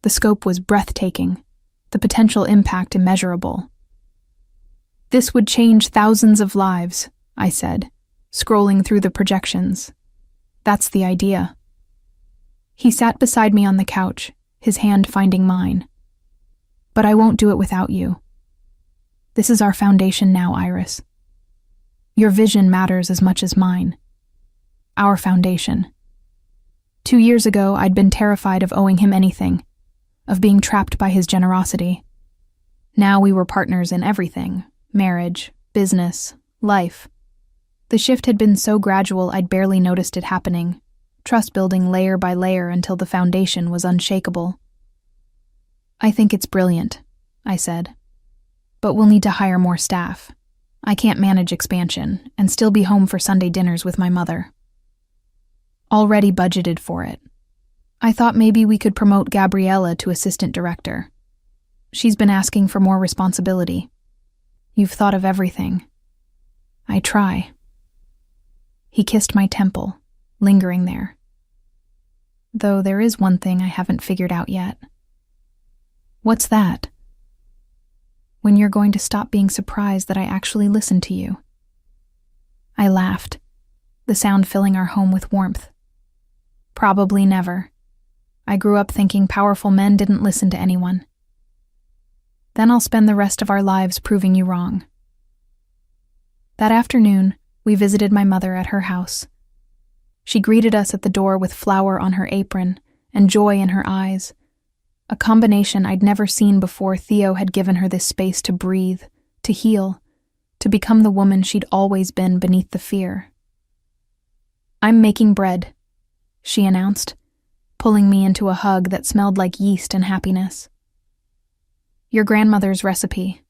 The scope was breathtaking, the potential impact immeasurable. This would change thousands of lives, I said, scrolling through the projections. That's the idea. He sat beside me on the couch, his hand finding mine. But I won't do it without you. This is our foundation now, Iris. Your vision matters as much as mine. Our foundation. 2 years ago, I'd been terrified of owing him anything, of being trapped by his generosity. Now we were partners in everything: marriage, business, life. The shift had been so gradual I'd barely noticed it happening, trust building layer by layer until the foundation was unshakable. I think it's brilliant, I said. But we'll need to hire more staff. I can't manage expansion and still be home for Sunday dinners with my mother. Already budgeted for it. I thought maybe we could promote Gabriella to assistant director. She's been asking for more responsibility. You've thought of everything. I try. He kissed my temple, lingering there. Though there is one thing I haven't figured out yet. What's that? When you're going to stop being surprised that I actually listen to you. I laughed, the sound filling our home with warmth. Probably never. I grew up thinking powerful men didn't listen to anyone. Then I'll spend the rest of our lives proving you wrong. That afternoon, we visited my mother at her house. She greeted us at the door with flour on her apron and joy in her eyes, a combination I'd never seen before. Theo had given her this space to breathe, to heal, to become the woman she'd always been beneath the fear. I'm making bread, she announced, pulling me into a hug that smelled like yeast and happiness. Your grandmother's recipe.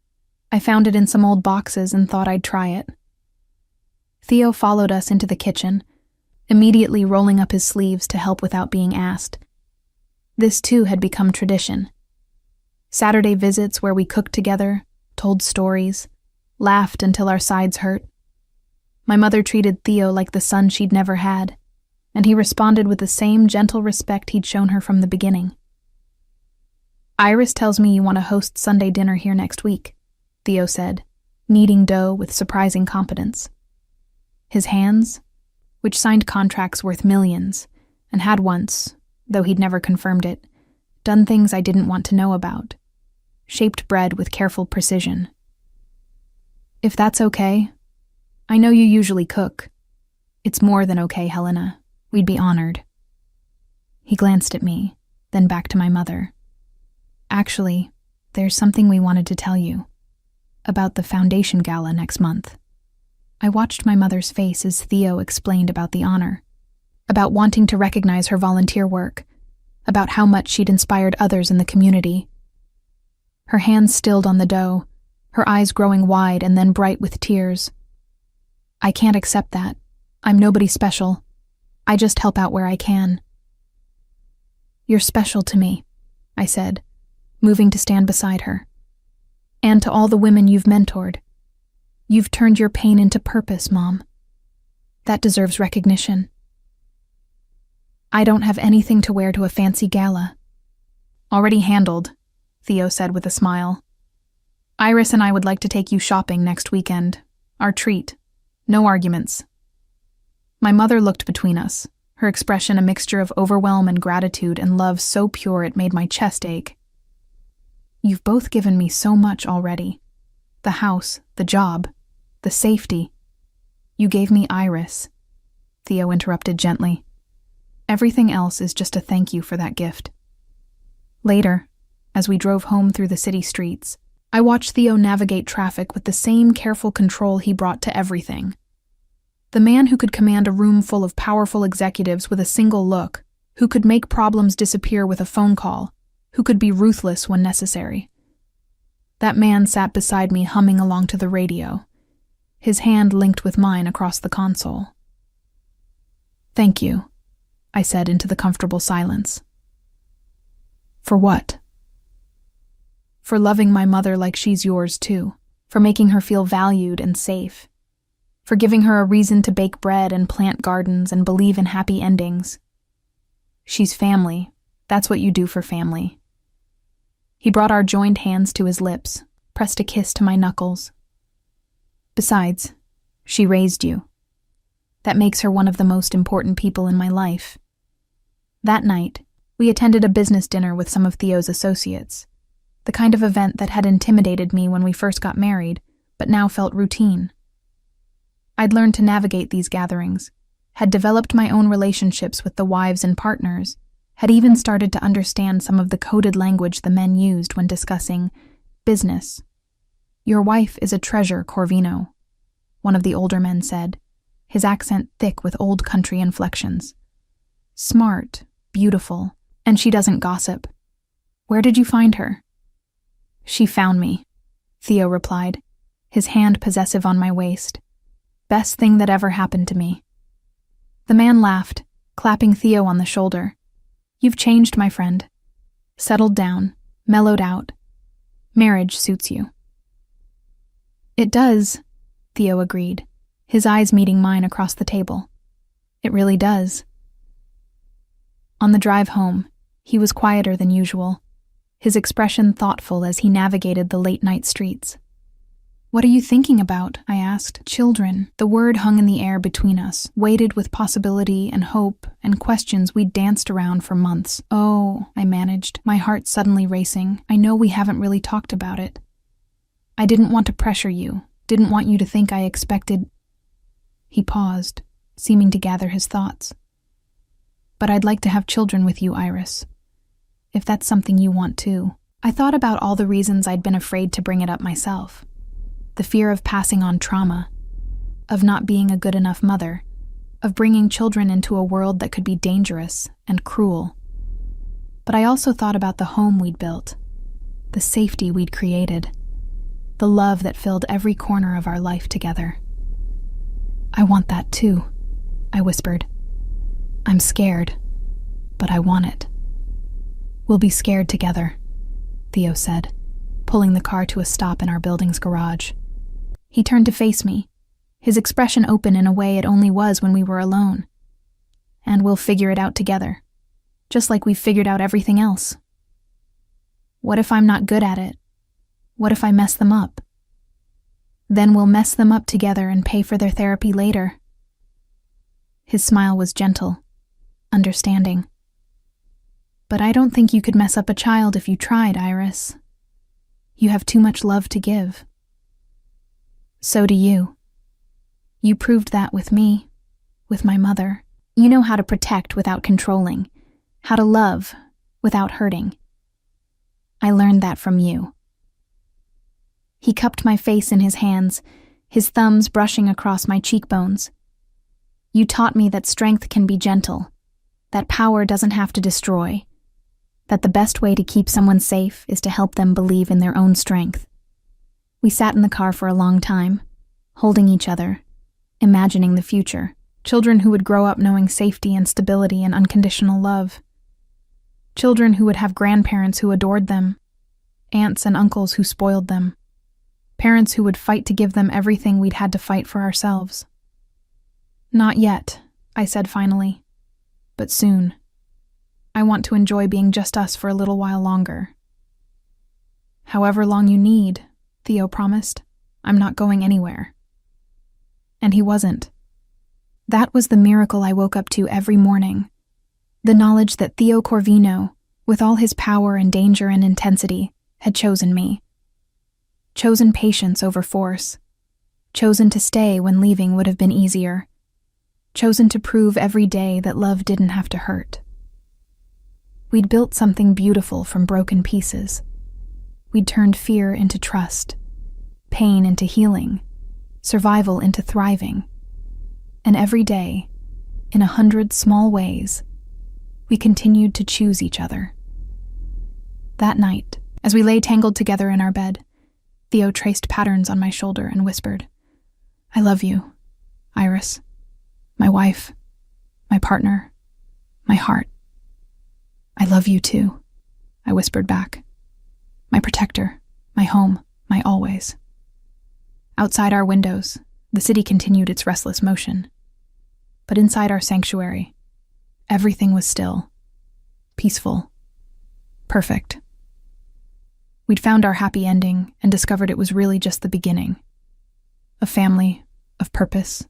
I found it in some old boxes and thought I'd try it. Theo followed us into the kitchen, immediately rolling up his sleeves to help without being asked. This too had become tradition. Saturday visits where we cooked together, told stories, laughed until our sides hurt. My mother treated Theo like the son she'd never had, and he responded with the same gentle respect he'd shown her from the beginning. Iris tells me you want to host Sunday dinner here next week, Theo said, kneading dough with surprising competence. His hands, which signed contracts worth millions, and had once, though he'd never confirmed it, done things I didn't want to know about, shaped bread with careful precision. If that's okay, I know you usually cook. It's more than okay, Helena. We'd be honored. He glanced at me, then back to my mother. Actually, there's something we wanted to tell you. About the Foundation Gala next month. I watched my mother's face as Theo explained about the honor, about wanting to recognize her volunteer work, about how much she'd inspired others in the community. Her hands stilled on the dough, her eyes growing wide and then bright with tears. I can't accept that. I'm nobody special. I just help out where I can. You're special to me, I said, moving to stand beside her. And to all the women you've mentored. You've turned your pain into purpose, Mom. That deserves recognition. I don't have anything to wear to a fancy gala. Already handled, Theo said with a smile. Iris and I would like to take you shopping next weekend. Our treat. No arguments. My mother looked between us, her expression a mixture of overwhelm and gratitude and love so pure it made my chest ache. You've both given me so much already. The house, the job, the safety. You gave me Iris, Theo interrupted gently. Everything else is just a thank you for that gift. Later, as we drove home through the city streets, I watched Theo navigate traffic with the same careful control he brought to everything. The man who could command a room full of powerful executives with a single look, who could make problems disappear with a phone call, who could be ruthless when necessary. That man sat beside me humming along to the radio, his hand linked with mine across the console. Thank you, I said into the comfortable silence. For what? For loving my mother like she's yours too, for making her feel valued and safe, for giving her a reason to bake bread and plant gardens and believe in happy endings. She's family. That's what you do for family. He brought our joined hands to his lips, pressed a kiss to my knuckles. Besides, she raised you. That makes her one of the most important people in my life. That night, we attended a business dinner with some of Theo's associates, the kind of event that had intimidated me when we first got married, but now felt routine. I'd learned to navigate these gatherings, had developed my own relationships with the wives and partners, had even started to understand some of the coded language the men used when discussing business. Your wife is a treasure, Corvino, one of the older men said, his accent thick with old country inflections. Smart, beautiful, and she doesn't gossip. Where did you find her? She found me, Theo replied, his hand possessive on my waist. Best thing that ever happened to me. The man laughed, clapping Theo on the shoulder. You've changed, my friend. Settled down, mellowed out. Marriage suits you. It does, Theo agreed, his eyes meeting mine across the table. It really does. On the drive home, he was quieter than usual, his expression thoughtful as he navigated the late-night streets. What are you thinking about? I asked. Children. The word hung in the air between us, weighted with possibility and hope and questions we'd danced around for months. Oh, I managed, my heart suddenly racing. I know we haven't really talked about it. I didn't want to pressure you, didn't want you to think I expected... He paused, seeming to gather his thoughts. But I'd like to have children with you, Iris. If that's something you want too. I thought about all the reasons I'd been afraid to bring it up myself. The fear of passing on trauma, of not being a good enough mother, of bringing children into a world that could be dangerous and cruel. But I also thought about the home we'd built, the safety we'd created, the love that filled every corner of our life together. I want that too, I whispered. I'm scared, but I want it. We'll be scared together, Theo said, pulling the car to a stop in our building's garage. He turned to face me, his expression open in a way it only was when we were alone. And we'll figure it out together, just like we've figured out everything else. What if I'm not good at it? What if I mess them up? Then we'll mess them up together and pay for their therapy later. His smile was gentle, understanding. But I don't think you could mess up a child if you tried, Iris. You have too much love to give. So do you. You proved that with me, with my mother. You know how to protect without controlling, how to love without hurting. I learned that from you. He cupped my face in his hands, his thumbs brushing across my cheekbones. You taught me that strength can be gentle, that power doesn't have to destroy, that the best way to keep someone safe is to help them believe in their own strength. We sat in the car for a long time, holding each other, imagining the future, children who would grow up knowing safety and stability and unconditional love. Children who would have grandparents who adored them, aunts and uncles who spoiled them, parents who would fight to give them everything we'd had to fight for ourselves. Not yet, I said finally, but soon. I want to enjoy being just us for a little while longer." "However long you need," Theo promised. "I'm not going anywhere." And he wasn't. That was the miracle I woke up to every morning. The knowledge that Theo Corvino, with all his power and danger and intensity, had chosen me. Chosen patience over force. Chosen to stay when leaving would have been easier. Chosen to prove every day that love didn't have to hurt. We'd built something beautiful from broken pieces. We'd turned fear into trust, pain into healing, survival into thriving. And every day, in 100 small ways, we continued to choose each other. That night, as we lay tangled together in our bed, Theo traced patterns on my shoulder and whispered, "I love you, Iris, my wife, my partner, my heart." "I love you too," I whispered back. "My protector, my home, my always." Outside our windows, the city continued its restless motion. But inside our sanctuary, everything was still, peaceful, perfect. We'd found our happy ending and discovered it was really just the beginning. A family, of purpose,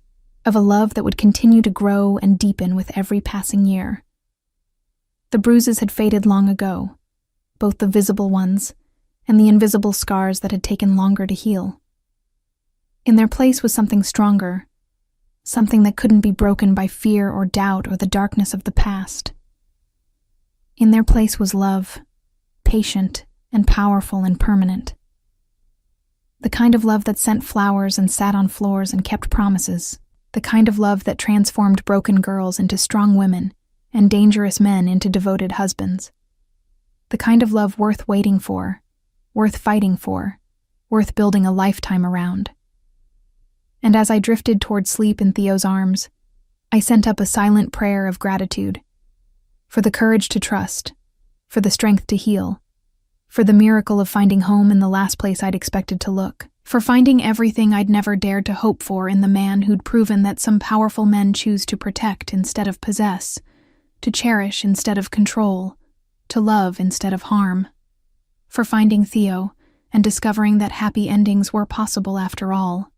of a love that would continue to grow and deepen with every passing year. The bruises had faded long ago, both the visible ones and the invisible scars that had taken longer to heal. In their place was something stronger, something that couldn't be broken by fear or doubt or the darkness of the past. In their place was love, patient and powerful and permanent. The kind of love that sent flowers and sat on floors and kept promises. The kind of love that transformed broken girls into strong women and dangerous men into devoted husbands. The kind of love worth waiting for, worth fighting for, worth building a lifetime around. And as I drifted toward sleep in Theo's arms, I sent up a silent prayer of gratitude. For the courage to trust, for the strength to heal, for the miracle of finding home in the last place I'd expected to look, for finding everything I'd never dared to hope for in the man who'd proven that some powerful men choose to protect instead of possess, to cherish instead of control, to love instead of harm, for finding Theo and discovering that happy endings were possible after all.